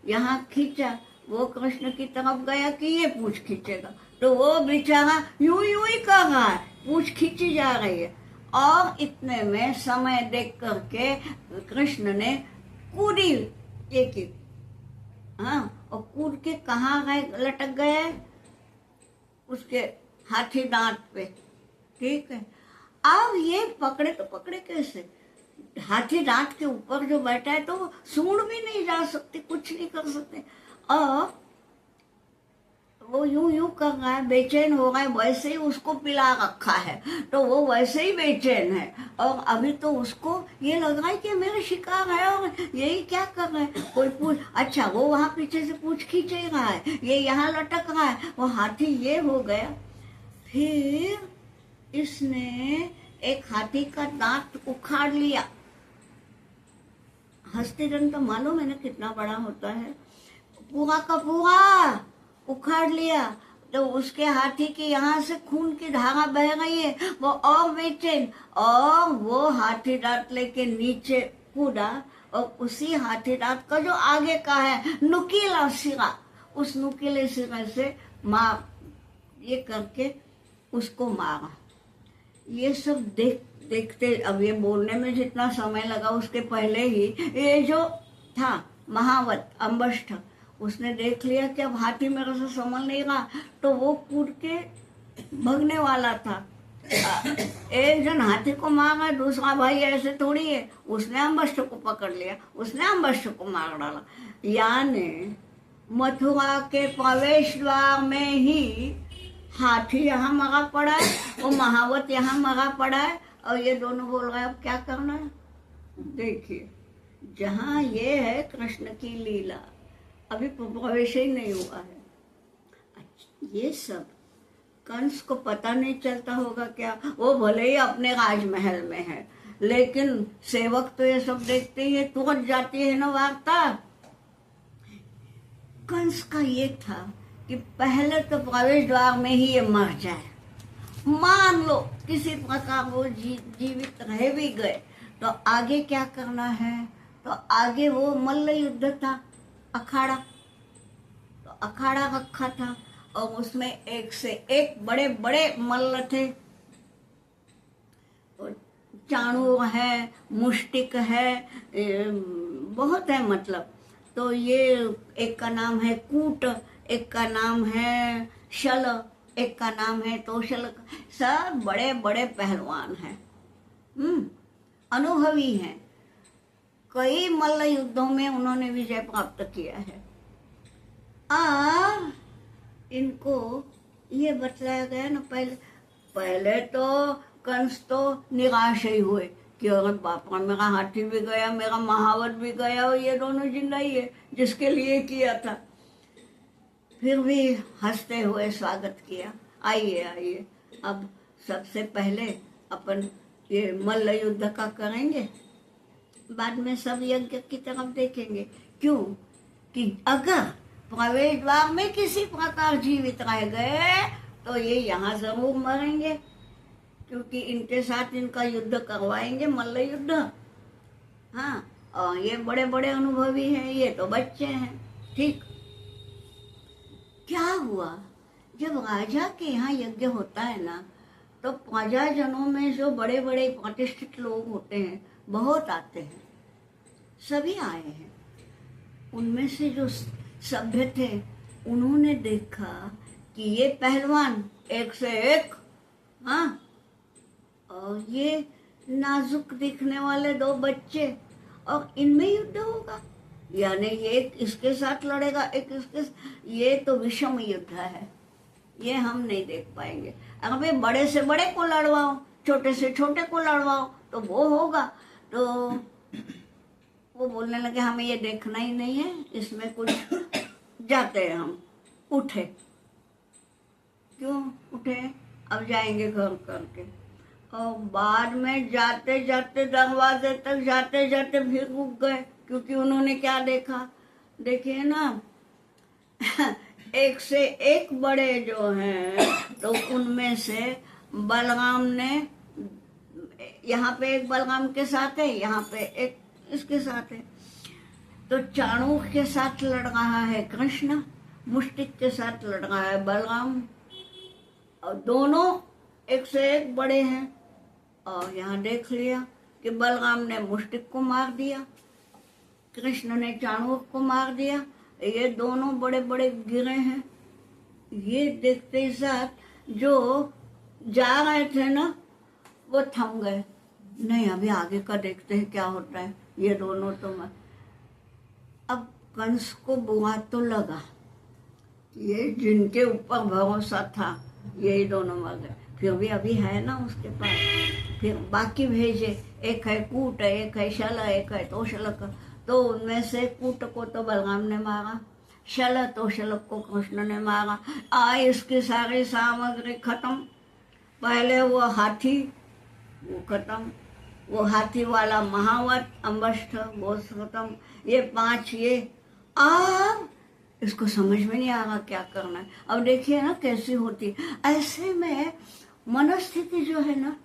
यहाँ खींचा, वो कृष्ण की तरफ गया कि ये पूंछ खींचेगा, तो वो बेचारा यूं ही कर रहा है, पूंछ खींची जा रही है। और इतने में समय देख करके कृष्ण ने कूदी एक, हाँ, और कूद के कहाँ गए, लटक गए उसके हाथी दांत पे। ठीक है, अब ये पकड़े तो पकड़े कैसे, हाथी दांत के ऊपर जो बैठा है तो वो सूंढ भी नहीं जा सकते, कुछ नहीं कर सकते, और वो यूं यूं कर रहा है, बेचैन हो रहा है। वैसे ही उसको पिला रखा है तो वो वैसे ही बेचैन है, और अभी तो उसको ये लग रहा है कि मेरे शिकार है और यही क्या कर रहे हैं, कोई पूछ, अच्छा वो वहां पीछे से पूछ खींचे रहा है, ये यहाँ लटक रहा है, वो हाथी ये हो गया। फिर इसने एक हाथी का दांत उखाड़ लिया। हस्तिदंत तो मालूम है ना कितना बड़ा होता है, पूरा का पूरा उखाड़ लिया। तो उसके हाथी के यहाँ से खून की धारा बह रही है, वो और बेचैन, और वो हाथी दांत लेके नीचे कूदा, और उसी हाथी दांत का जो आगे का है नुकीला सिरा, उस नुकीले सिरे से मार ये करके उसको मारा। ये सब देखते, अब ये बोलने में जितना समय लगा उसके पहले ही ये जो था महावत अम्बष्ठ, उसने देख लिया कि अब हाथी मेरे से संभल नहीं रहा, तो वो कूद के भगने वाला था। एक जन हाथी को मारा, दूसरा भाई ऐसे थोड़ी है, उसने अम्बष्ठ को पकड़ लिया, उसने अम्बष्ठ को मार डाला। यानी मथुरा के प्रवेश द्वार में ही हाथी यहाँ मरा पड़ा है, वो महावत यहाँ मरा पड़ा है, और ये दोनों बोल रहे हैं अब क्या करना है। देखिए, जहाँ ये है कृष्ण की लीला, अभी प्रवेश ही नहीं हुआ है। ये सब कंस को पता नहीं चलता होगा क्या, वो भले ही अपने राजमहल में है, लेकिन सेवक तो ये सब देखते ही तुरंत जाती है ना वार्ता। कंस का ये था कि पहले तो प्रवेश द्वार में ही ये मर जाए, मान लो किसी प्रकार वो जीवित रह भी गए तो आगे क्या करना है, तो आगे वो मल्ल युद्ध था, अखाड़ा, तो अखाड़ा रखा था, और उसमें एक से एक बड़े बड़े मल्ल थे, चाणूर है, मुष्टिक है, बहुत है मतलब। तो ये एक का नाम है कूट, एक का नाम है शल, एक का नाम है तोशल, सब बड़े बड़े पहलवान हैं, अनुभवी हैं, कई मल्ल युद्धों में उन्होंने विजय प्राप्त किया है। और इनको ये बतलाया गया ना, पहले तो कंस तो निराश ही हुए कि अगर बापा मेरा हाथी भी गया, मेरा महावत भी गया, और ये दोनों जिंदा ही है जिसके लिए किया था। फिर भी हंसते हुए स्वागत किया, आइए आइए, अब सबसे पहले अपन ये मल्ल युद्ध का करेंगे। बाद में सब यज्ञ की तरफ देखेंगे। क्यों कि अगर प्रवेश द्वार में किसी प्रकार जीवित रह गए तो ये यहाँ जरूर मरेंगे, क्योंकि इनके साथ इनका युद्ध करवाएंगे, मल्ल युद्ध। हाँ, और ये बड़े बड़े अनुभवी हैं, ये तो बच्चे हैं। ठीक, क्या हुआ जब राजा के यहाँ यज्ञ होता है ना, तो प्रजाजनों में जो बड़े बड़े प्रतिष्ठित लोग होते हैं बहुत आते हैं, सभी आए हैं। उनमें से जो सभ्य थे उन्होंने देखा कि ये पहलवान एक से एक, हाँ, और ये नाजुक दिखने वाले दो बच्चे, और इनमें युद्ध होगा, यानी ये एक इसके साथ लड़ेगा, एक इसके, ये तो विषम युद्ध है, ये हम नहीं देख पाएंगे। अगर भाई बड़े से बड़े को लड़वाओ, छोटे से छोटे को लड़वाओ तो वो होगा। तो वो बोलने लगे हमें ये देखना ही नहीं है, इसमें कुछ जाते हैं हम। उठे, क्यों उठे? अब जाएंगे घर करके। और बाद में जाते जाते दरवाजे तक जाते जाते फिर रुक गए, क्योंकि उन्होंने क्या देखा? देखिए ना, एक से एक बड़े जो हैं, तो उनमें से बलराम ने, यहाँ पे एक बलराम के साथ है, यहाँ पे एक इसके साथ है। तो चाणूक के साथ लड़ रहा है कृष्ण, मुष्टिक के साथ लड़ रहा है बलराम, और दोनों एक से एक बड़े हैं। और यहाँ देख लिया कि बलराम ने मुष्टिक को मार दिया, कृष्ण ने चाणूक को मार दिया, ये दोनों बड़े बड़े गिरे हैं। ये देखते ही साथ जो जा रहे थे ना वो थम गए, नहीं अभी आगे का देखते हैं क्या होता है। ये दोनों तो अब कंस को बुरा तो लगा, ये जिनके ऊपर भरोसा था यही दोनों मर गए। फिर भी अभी है ना उसके पास, फिर बाकी भेजे, एक है कूट, एक है शल, एक है तोशलक। तो उनमें से कूट को तो बलराम ने मारा, शल तोशलक को कृष्ण ने मारा। इसकी सारी सामग्री खत्म। पहले वो हाथी, वो खत्म, वो हाथी वाला महावत अम्बष्ठ वो खत्म, ये 5 ये। अब इसको समझ में नहीं आ रहा क्या करना है। अब देखिए ना कैसी होती। ऐसे में मनस्थिति जो है ना,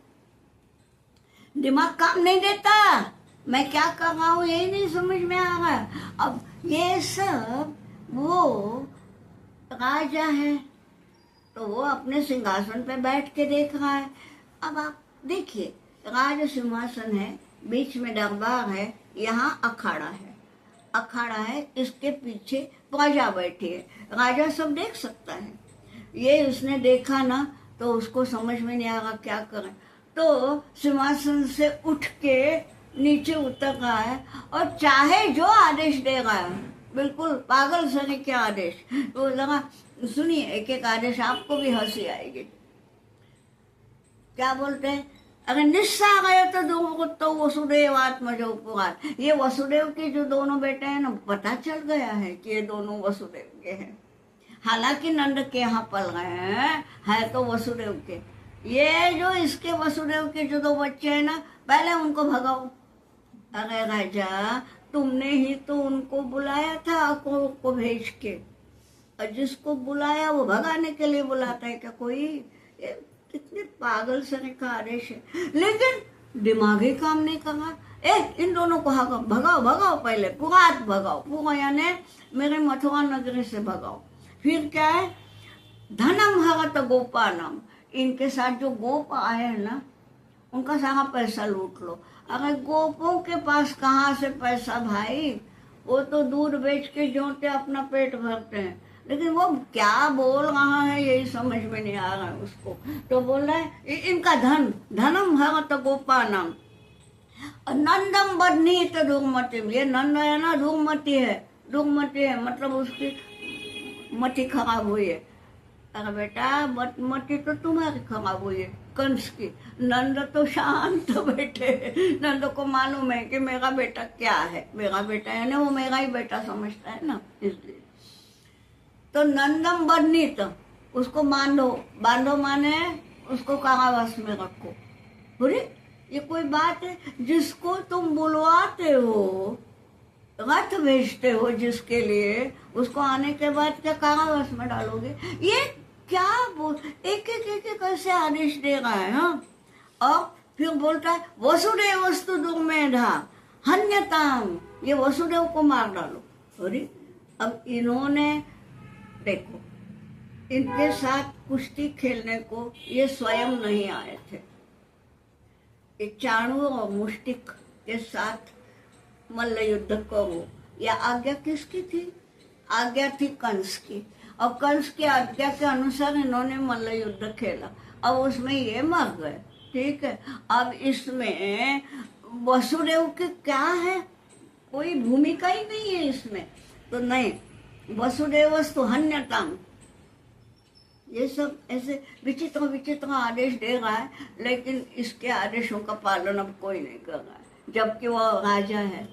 दिमाग काम नहीं देता, मैं क्या कर रहा हूँ यही नहीं समझ में आ रहा है। अब ये सब वो राजा है तो वो अपने सिंहासन पे बैठ के देख रहा है। अब आप देखिए, राज सिंहासन है, बीच में दरबार है, यहाँ अखाड़ा है, अखाड़ा है, इसके पीछे प्रजा बैठी है, राजा सब देख सकता है। ये उसने देखा ना तो उसको समझ में नहीं आ रहा क्या करें, तो सिंहासन से उठ के नीचे उतर रहा है और चाहे जो आदेश दे रहा है, बिल्कुल पागल सने के आदेश। तो लगा सुनिए एक एक आदेश, आपको भी हंसी आएगी। क्या बोलते हैं? अगर निस्सा गए तो वसुदेव आत्मजो पुराण। ये वसुदेव के जो दोनों बेटे हैं ना, पता चल गया है कि ये दोनों वसुदेव के हैं। हालांकि नंद के यहाँ पल गए हैं, है तो वसुदेव के। ये जो इसके वसुदेव के जो 2 बच्चे हैं ना, पहले उनको भगाओ। अरे राजा, तुमने ही तो उनको बुलाया था अक्रूर को भेज के, और जिसको बुलाया वो भगाने के लिए बुलाता है क्या कोई? ये कितने पागल सने का आदेश है, लेकिन दिमागी काम नहीं करा। इन दोनों को भगाओ भगाओ, पहले पुरात भगाओ, पूरा यानी मेरे मथुरा नगरी से भगाओ। फिर क्या है? धनम हरत गोपानम, इनके साथ जो गोप आए हैं ना, उनका सारा पैसा लूट लो। अगर गोपों के पास कहाँ से पैसा भाई, वो तो दूध बेच के जोते अपना पेट भरते हैं, लेकिन वो क्या बोल रहा है यही समझ में नहीं आ रहा है उसको। तो बोल रहा है इनका धन, धनम हरत गोपानम, नंदम बदनीत दुर्मति। ये नंद है ना, दुर्मति है, दुर्मति है मतलब उसकी मति खराब हुई है। अरे बेटा, मति तो तुम्हारी खराब हुई है, कंस की। नंद तो शांत बैठे, नंद को मालूम है कि मेरा बेटा क्या है, मेरा बेटा है ना, वो मेरा ही बेटा समझता है ना, इसलिए। तो नंदम बदनीत, उसको बांधो, बांधो माने उसको कारावास में रखो। बुरी ये कोई बात है? जिसको तुम बुलवाते हो, रथ भेजते हो जिसके लिए, उसको आने के बाद क्या कारावास में डालोगे? ये क्या बोल, एक एक एक एक कैसे आदेश दे रहा है। हाँ, और फिर बोलता है वसुदेव वस्तु दुर्मेधा हन्यताम, ये वसुदेव को मार डालो। अरे अब इन्होंने देखो, इनके साथ कुश्ती खेलने को ये स्वयं नहीं आए थे। ये चाणूर और मुष्टिक के साथ मल्ल युद्ध करो, यह आज्ञा किसकी थी? आज्ञा थी कंस की, और कंस की आज्ञा के अनुसार इन्होंने मल्ल युद्ध खेला। अब उसमें ये मर गए, ठीक है। अब इसमें वसुदेव की क्या है? कोई भूमिका ही नहीं है इसमें, तो नहीं, वसुदेवस्तु हन्यताम, ये सब ऐसे विचित्र विचित्र आदेश दे रहा है, लेकिन इसके आदेशों का पालन अब कोई नहीं कर रहा है, जबकि वह राजा है,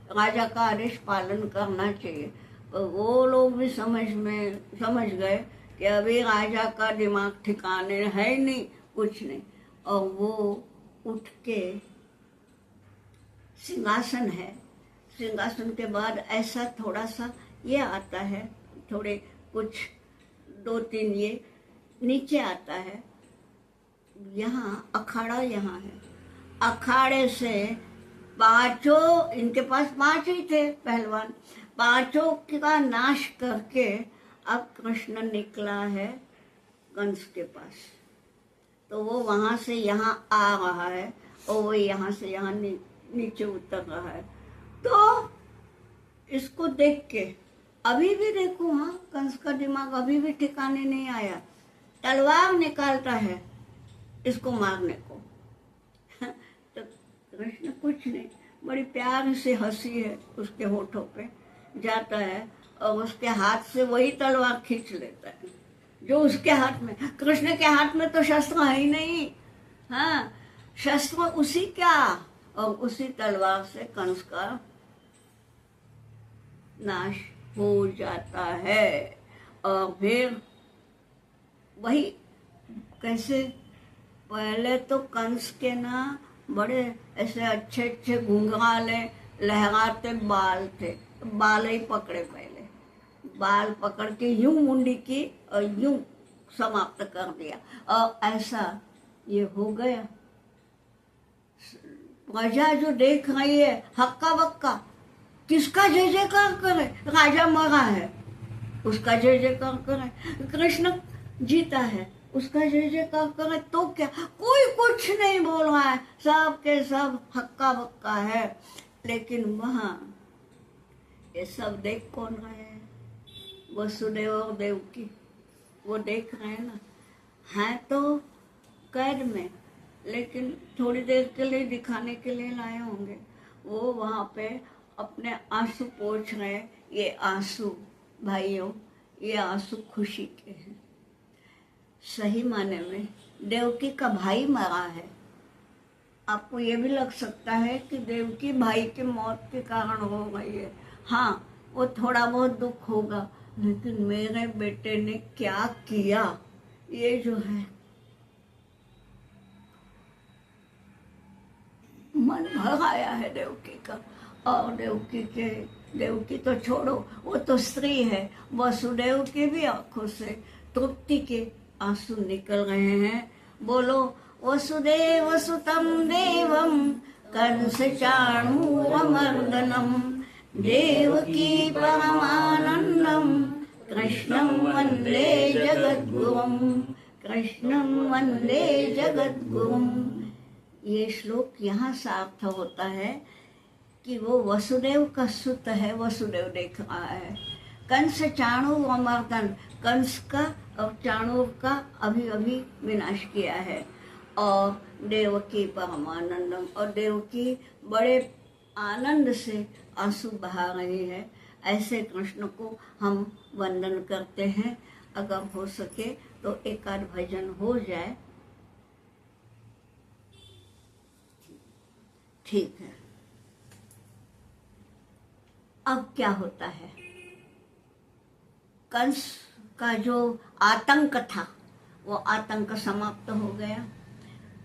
राजा का आदेश पालन करना चाहिए। तो वो लोग भी समझ गए कि अभी राजा का दिमाग ठिकाने है नहीं, कुछ नहीं, और वो उठ के सिंहासन है, सिंहासन के बाद ऐसा थोड़ा सा ये आता है, थोड़े कुछ 2-3 ये नीचे आता है, यहाँ अखाड़ा यहाँ है, अखाड़े से पांचों, इनके पास 5 ही थे पहलवान, 5 का नाश करके अब कृष्ण निकला है कंस के पास। तो वो वहां से यहाँ आ रहा है और वो यहाँ से यहाँ नीचे उतर रहा है। तो इसको देख के अभी भी देखो, हाँ, कंस का दिमाग अभी भी ठिकाने नहीं आया, तलवार निकालता है इसको मारने को। तो कृष्ण कुछ नहीं, बड़ी प्यार से हंसी है उसके होठों पे, जाता है और उसके हाथ से वही तलवार खींच लेता है जो उसके हाथ में। कृष्ण के हाथ में तो शस्त्र है ही नहीं, हाँ, शस्त्र उसी क्या, और उसी तलवार से कंस का नाश हो जाता है। और फिर वही कैसे, पहले तो कंस के ना बड़े ऐसे अच्छे अच्छे घुंघराले लहराते बाल थे, बाल ही पकड़े, पहले बाल पकड़ के यूं मुंडी की और यूं समाप्त कर दिया, और ऐसा ये हो गया। प्रजा जो देख रही है हक्का बक्का, किसका जय जयकार करे? राजा मरा है उसका जय जयकार करे, कृष्ण जीता है उसका जय जयकार करे, तो क्या, कोई कुछ नहीं बोल रहा है, सब के सब हक्का बक्का है। लेकिन वहां ये सब देख कौन रहे हैं? वसुदेव और देवकी, वो देख रहे हैं ना, हैं तो कैद में, लेकिन थोड़ी देर के लिए दिखाने के लिए लाए होंगे। वो वहां पे अपने आंसू पोंछ रहे। ये आंसू भाइयों, ये आंसू खुशी के हैं। सही माने में देवकी का भाई मरा है। आपको ये भी लग सकता है कि देवकी भाई के मौत के कारण हो गई है, हाँ, वो थोड़ा बहुत दुख होगा, लेकिन मेरे बेटे ने क्या किया, ये जो है मन भर आया है देवकी का। और देवकी तो छोड़ो, वो तो स्त्री है, वसुदेव की भी आंखों से तृप्ति के आंसू निकल रहे हैं। बोलो वसुदेव सुतम देवम कंस चाणूरमर्दनम देवकी परमानंदम कृष्णं वंदे जगद्गुरुम, कृष्णं वंदे जगद्गुरुम। ये श्लोक यहाँ सार्थ होता है कि वो वसुदेव का सुत है, वसुदेव देख रहा है। कंस चाणूर अमर्दन, कंस का और चाणूर का अभी अभी विनाश किया है। और देवकी परमानंदम, और देवकी बड़े आनंद से आंसू बहा रही है। ऐसे कृष्ण को हम वंदन करते हैं। अगर हो सके तो एक आध भजन हो जाए, ठीक है। अब क्या होता है, कंस का जो आतंक था वो आतंक समाप्त हो गया।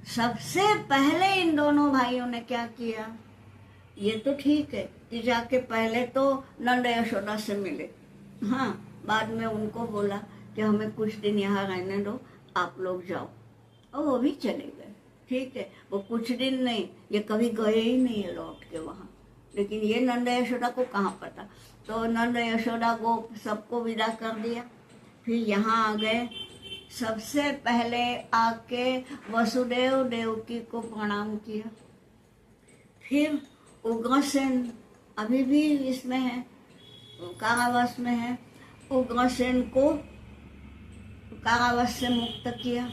सबसे पहले इन दोनों भाइयों ने क्या किया, ये तो ठीक है कि जाके पहले तो नंद यशोदा से मिले, हाँ, बाद में उनको बोला कि हमें कुछ दिन यहाँ रहने दो, आप लोग जाओ, और वो भी चले गए। ठीक है, वो कुछ दिन नहीं, ये कभी गए ही नहीं है लौट के वहाँ। लेकिन ये नंद यशोदा को कहाँ पता। तो नंद यशोदा को सबको विदा कर दिया, फिर यहाँ आ गए। सबसे पहले आके वसुदेव देवकी को प्रणाम किया। फिर उग्रसेन अभी भी इसमें है, कारावास में है, उग्रसेन को कारावास से मुक्त किया।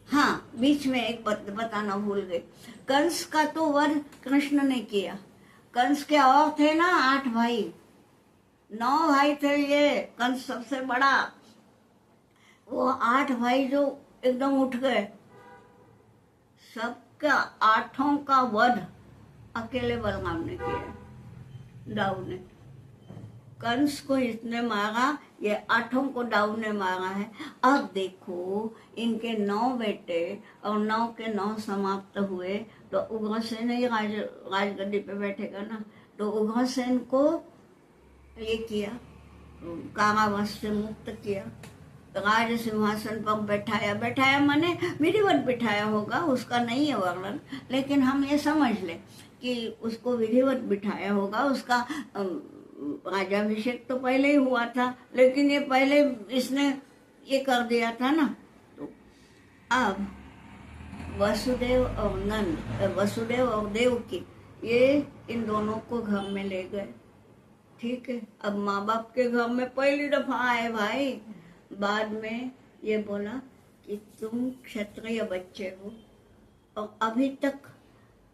हाँ, बीच में एक बताना भूल गई, कंस का तो वध कृष्ण ने किया। कंस के और थे ना 8 भाई, 9 भाई थे, ये कंस सबसे बड़ा। वो 8 भाई जो एकदम उठ गए, सबका 8 का वध अकेले बलराम ने किया। दाऊ ने कंस को इसने मारा, ये 8 को दाऊ ने मारा है। अब देखो, इनके 9 बेटे और 9 के 9 समाप्त हुए, तो उग्रसेन ही राजगद्दी पे बैठेगा ना। तो उग्रसेन को ये किया, कारावास से मुक्त किया, राज सिंहासन पर बैठाया माने विधिवत बिठाया होगा, उसका नहीं है वर्णन, लेकिन हम ये समझ ले कि उसको विधिवत बिठाया होगा। उसका राजाभिषेक तो पहले ही हुआ था, लेकिन ये पहले इसने ये कर दिया था ना। तो अब वसुदेव और देवकी ये इन दोनों को घर में ले गए। ठीक है, अब माँ बाप के घर में पहली दफा आए भाई। बाद में ये बोला कि तुम क्षत्रिय बच्चे हो और अभी तक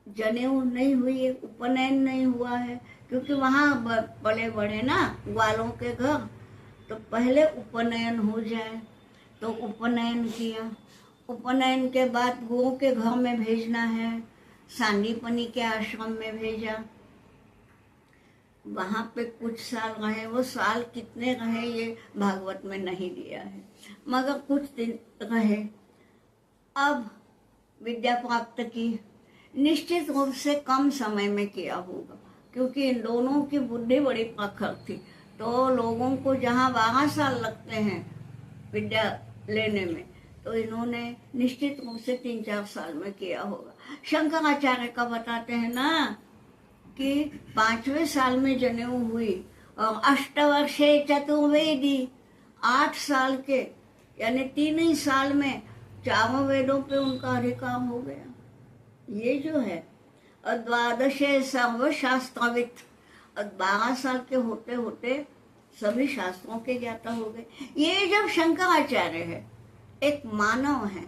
जनेऊ नहीं हुई है, उपनयन नहीं हुआ है, क्योंकि वहाँ पले बड़े ना ग्वालों के घर, तो पहले उपनयन हो जाए। तो उपनयन किया। उपनयन के बाद गुरु के घर में भेजना है, सांदीपनी के आश्रम में भेजा। वहाँ पे कुछ साल रहे, वो साल कितने रहे ये भागवत में नहीं दिया है, मगर कुछ दिन रहे। अब विद्या प्राप्त की, निश्चित रूप से कम समय में किया होगा, क्योंकि इन दोनों की बुद्धि बड़ी प्रखर थी। तो लोगों को जहाँ 12 साल लगते हैं विद्या लेने में, तो इन्होंने निश्चित रूप से 3-4 साल में किया होगा। शंकराचार्य का बताते हैं ना कि 5वें साल में जनेऊ हुई और 8 वर्षे चतुर्वेदी, 8 साल के यानी 3 ही साल में 4 वेदों पे उनका अधिकार हो गया। ये जो है, और 12 सर्वशास्त्रविद, और 12 साल के होते होते सभी शास्त्रों के ज्ञाता हो गए। ये जब शंकराचार्य है, एक मानव है,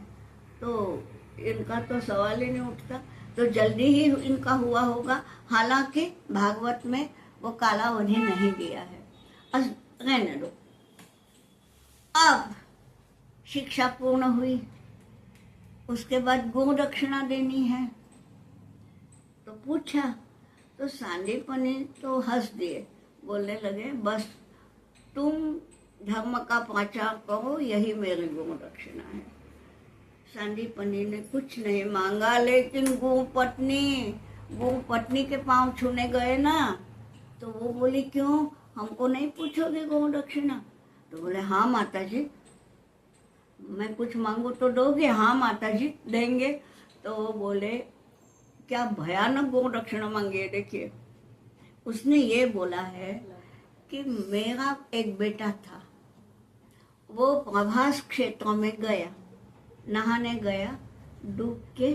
तो इनका तो सवाल ही नहीं उठता, तो जल्दी ही इनका हुआ होगा। हालांकि भागवत में वो कालावधि नहीं दिया है, रहने दो। अब शिक्षा पूर्ण हुई, उसके बाद गो दक्षिणा देनी है। तो पूछा, तो सांदीपनी तो हंस दिए, बोलने लगे बस तुम धर्म का प्रचार करो, यही मेरी गो दक्षिणा है। सांदीपनी ने कुछ नहीं मांगा, लेकिन गो पत्नी के पांव छूने गए ना, तो वो बोली क्यों, हमको नहीं पूछोगे गो दक्षिणा? तो बोले हाँ माता जी, मैं कुछ मांगू तो दोगे? हाँ माता जी देंगे। तो वो बोले क्या भयानक गो दक्षिणा मांगी है। देखिए, उसने ये बोला है कि मेरा एक बेटा था, वो प्रभास क्षेत्र में गया, नहाने गया, डूब के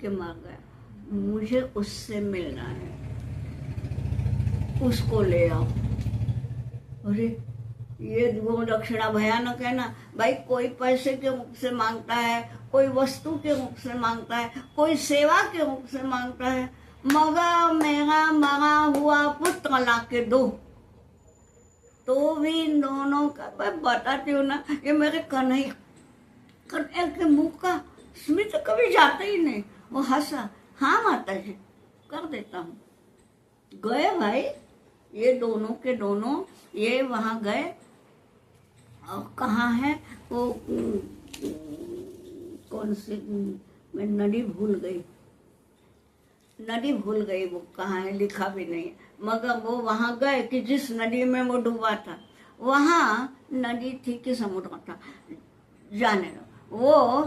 मर गया, मुझे उससे मिलना है, उसको ले आओ। अरे ये गो दक्षिणा भयानक है ना भाई। कोई पैसे के रूप से मांगता है, कोई वस्तु के रूप से मांगता है, कोई सेवा के रूप से मांगता है, मगर मेरा मरा हुआ पुत्र ला के दो। तो भी इन दोनों का मैं बताती हूँ ना, ये मेरे कन्हैया के मुंह का स्मित कभी जाता ही नहीं। वो हंसा, हाँ माता जी कर देता हूँ। गए भाई, ये दोनों के दोनों ये वहां गए। और कहाँ है वो, कौन सी, मैं नदी भूल गई, वो कहाँ है, लिखा भी नहीं है। मगर वो वहां गए कि जिस नदी में वो डूबा था, वहां नदी थी कि समुद्र था, जाने दो। वो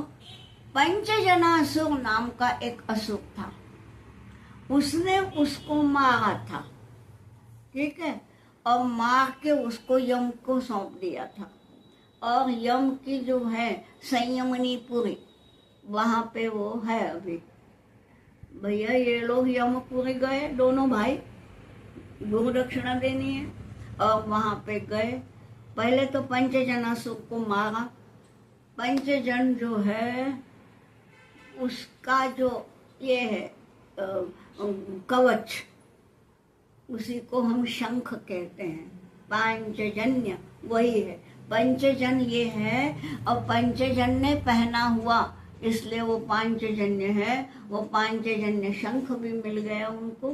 पंचजनासुर नाम का एक असुर था, उसने उसको मारा था, ठीक है, और मार के उसको यम को सौंप दिया था। और यम की जो है संयमनीपुरी, वहां पे वो है अभी। भैया ये लोग यमपुरी गए, दोनों भाई, गुरु दक्षिणा देनी है, और वहां पे गए। पहले तो पंचजनासुर को मारा। पंचजन जो है उसका जो ये है कवच, उसी को हम शंख कहते हैं। पांचजन्य वही है, पंचजन ये है, और पंचजन ने पहना हुआ इसलिए वो पांचजन्य है। वो पांचजन्य शंख भी मिल गया उनको।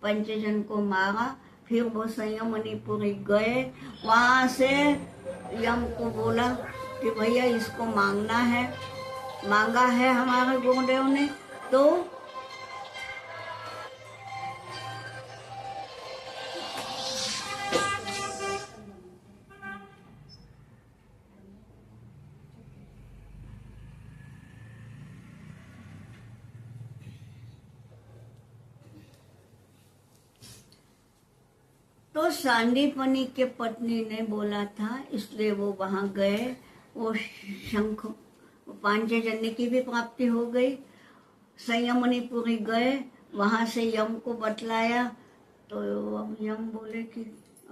पंचजन को मारा, फिर वो संयमनीपुरी गए। वहां से यम को बोला कि भैया इसको मांगना है, मांगा है हमारे गुरुदेव ने। तो सांदीपनी के पत्नी ने बोला था, इसलिए वो वहां गए। वो शंख, पांचजन्य की भी प्राप्ति हो गई। संयमनीपुरी गए, वहां से यम को बतलाया, तो अब यम बोले कि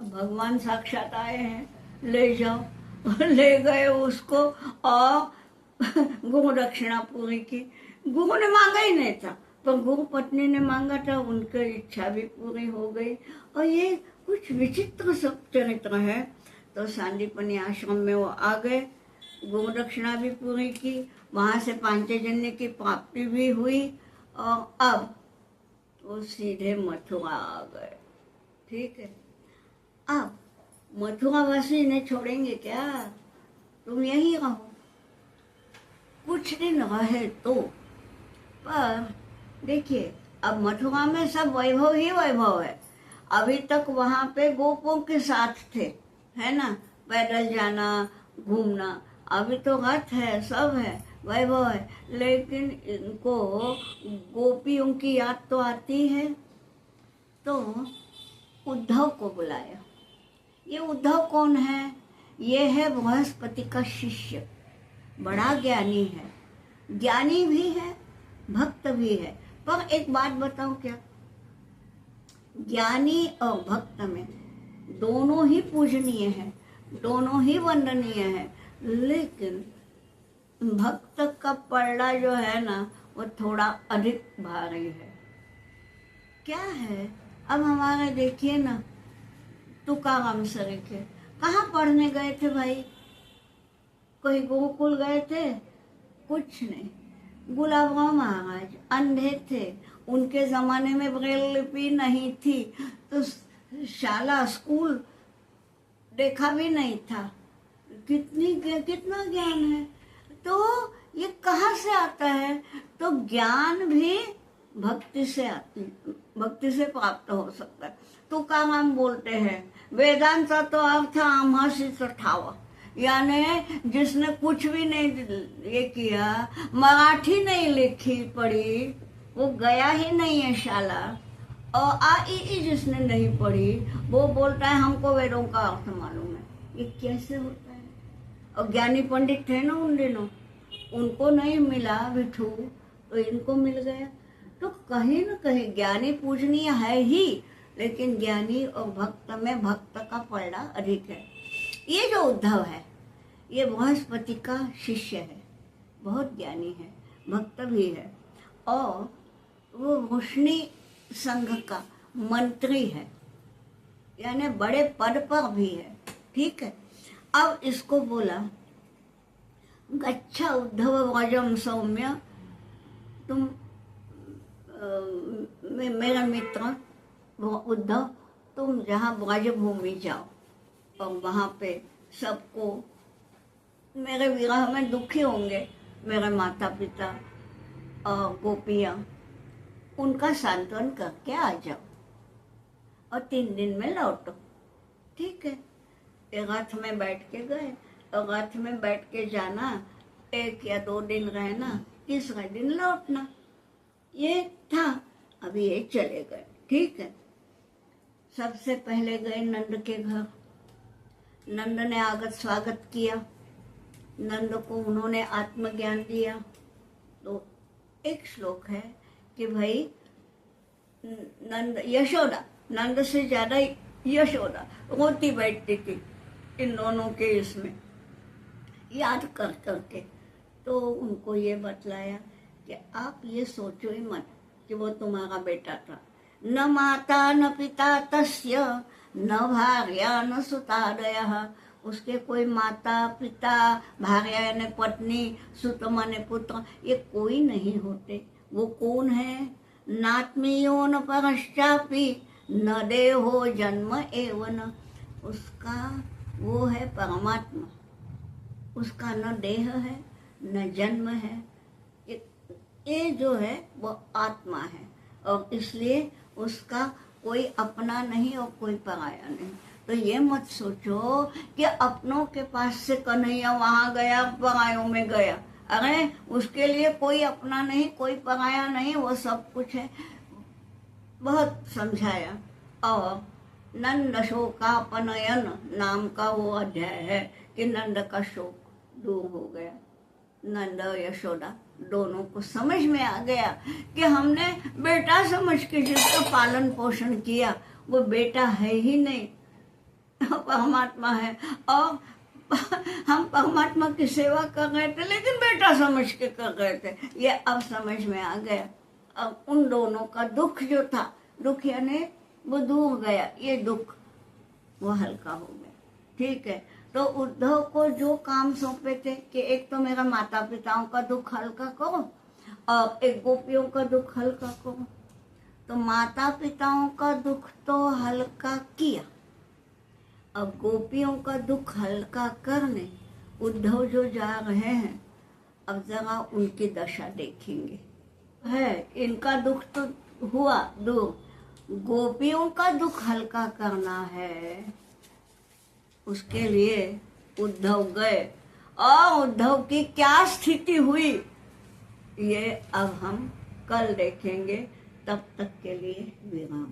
भगवान साक्षात आए हैं, ले जाओ। ले गए उसको, और गुरु दक्षिणा पूरी की। गुरु ने मांगा ही नहीं था, पर गुरु पत्नी ने मांगा था, उनकी इच्छा भी पूरी हो गई। और ये कुछ विचित्र सब चरित्र है। तो सांदीपनी आश्रम में वो आ गए, गुरु दक्षिणा भी पूरी की, वहां से पांचजन्य की प्राप्ति भी हुई, और अब वो सीधे मथुरा आ गए, ठीक है। अब मथुरावासी ने छोड़ेंगे क्या? तुम यही रहो, कुछ दिन रहे तो। पर देखिए, अब मथुरा में सब वैभव ही वैभव है। अभी तक वहां पे गोपों के साथ थे, है ना, पैदल जाना, घूमना। अभी तो रथ है, सब है, वैभव है, लेकिन इनको गोपियों की याद तो आती है। तो उद्धव को बुलाया। ये उद्धव कौन है? ये है बृहस्पति का शिष्य, बड़ा ज्ञानी है, ज्ञानी भी है, भक्त भी है। पर एक बात बताऊं क्या, ज्ञानी और भक्त में दोनों ही पूजनीय है, दोनों ही वंदनीय है, लेकिन भक्त का पलड़ा जो है ना, वो थोड़ा अधिक भारी है। क्या है, अब हमारे देखिए ना, तुकाराम सरीखे कहाँ पढ़ने गए थे भाई? कोई गोकुल गए थे? कुछ नहीं। गुलाबराव महाराज अंधे थे, उनके जमाने में ब्रेल लिपि नहीं थी, तो शाला स्कूल देखा भी नहीं था। कितना ज्ञान है। तो ये कहाँ से आता है? तो ज्ञान भी भक्ति से भक्ति से प्राप्त हो सकता है। तो काम हम बोलते हैं, वेदांत का तो अर्थ आमासी ठावा, यानी जिसने कुछ भी नहीं ये किया, मराठी नहीं लिखी पढ़ी, वो गया ही नहीं है शाला, और आई जिसने नहीं पढ़ी, वो बोलता है हमको वेदों का अर्थ मालूम है। ये कैसे होता है? और ज्ञानी पंडित थे ना उन दिनों, उनको नहीं मिला विठू, तो इनको मिल गया। तो कहीं न कहीं ज्ञानी पूजनीय है ही, लेकिन ज्ञानी और भक्त में भक्त का पलड़ा अधिक है। ये जो उद्धव है, ये बृहस्पति का शिष्य है, बहुत ज्ञानी है, भक्त भी है, और वो रोशनी संघ का मंत्री है, यानी बड़े पद पर भी है, ठीक है। अब इसको बोला, गच्छा उद्धव व्रजम सौम्य, तुम मेरा मित्र उद्धव, तुम जहाँ ब्रज भूमि जाओ, और वहाँ पे सबको मेरे विरह में दुखी होंगे, मेरे माता पिता और गोपियाँ, उनका सांत्वन करके आ जाओ और 3 दिन में लौटो। ठीक है। एक रथ में बैठ के गए और रथ में बैठ के जाना, 1 या 2 दिन रहना, तीसरे दिन लौटना, ये था। अभी ये चले गए। ठीक है। सबसे पहले गए नंद के घर। नंद ने आगत स्वागत किया। नंद को उन्होंने आत्मज्ञान दिया। तो एक श्लोक है कि भाई नंद, यशोदा, नंद से ज्यादा यशोदा रोती बैठती थी इन दोनों के इसमें याद कर करके। तो उनको ये बतलाया कि आप ये सोचो ही मत कि वो तुम्हारा बेटा था। न माता न पिता तस्य न भार्या न सुतादयः। उसके कोई माता पिता, भार्या यानी पत्नी, सुत माने पुत्र, ये कोई नहीं होते। वो कौन है? नात्मीयो न परश्चापि न देहो जन्म एवं। उसका वो है परमात्मा, उसका न देह है न जन्म है। ये जो है वो आत्मा है और इसलिए उसका कोई अपना नहीं और कोई पराया नहीं। तो ये मत सोचो कि अपनों के पास से कन्हैया वहां गया, परायों में गया। अरे उसके लिए कोई अपना नहीं, कोई पराया नहीं, वो सब कुछ है। बहुत समझाया। और नंद शोकापनयन नाम का वो अध्याय है कि नंद का शोक दूर हो गया। नंद और यशोदा दोनों को समझ में आ गया कि हमने बेटा समझ के जिसका पालन पोषण किया वो बेटा है ही नहीं, परमात्मा है। और हम परमात्मा की सेवा कर रहे थे लेकिन बेटा समझ के कर रहे थे। ये अब समझ में आ गया। अब उन दोनों का दुख जो था, दुख यानी वो दूर गया, ये दुख वो हल्का हो गया। ठीक है। तो उद्धव को जो काम सौंपे थे कि एक तो मेरा माता पिताओं का दुख हल्का करो और एक गोपियों का दुख हल्का करो। तो माता पिताओं का दुख तो हल्का किया। अब गोपियों का दुख हल्का करने उद्धव जो जा रहे हैं, अब जरा उनकी दशा देखेंगे। है इनका दुख तो हुआ दूर, गोपियों का दुख हल्का करना है। उसके लिए उद्धव गए और उद्धव की क्या स्थिति हुई ये अब हम कल देखेंगे। तब तक के लिए विराम।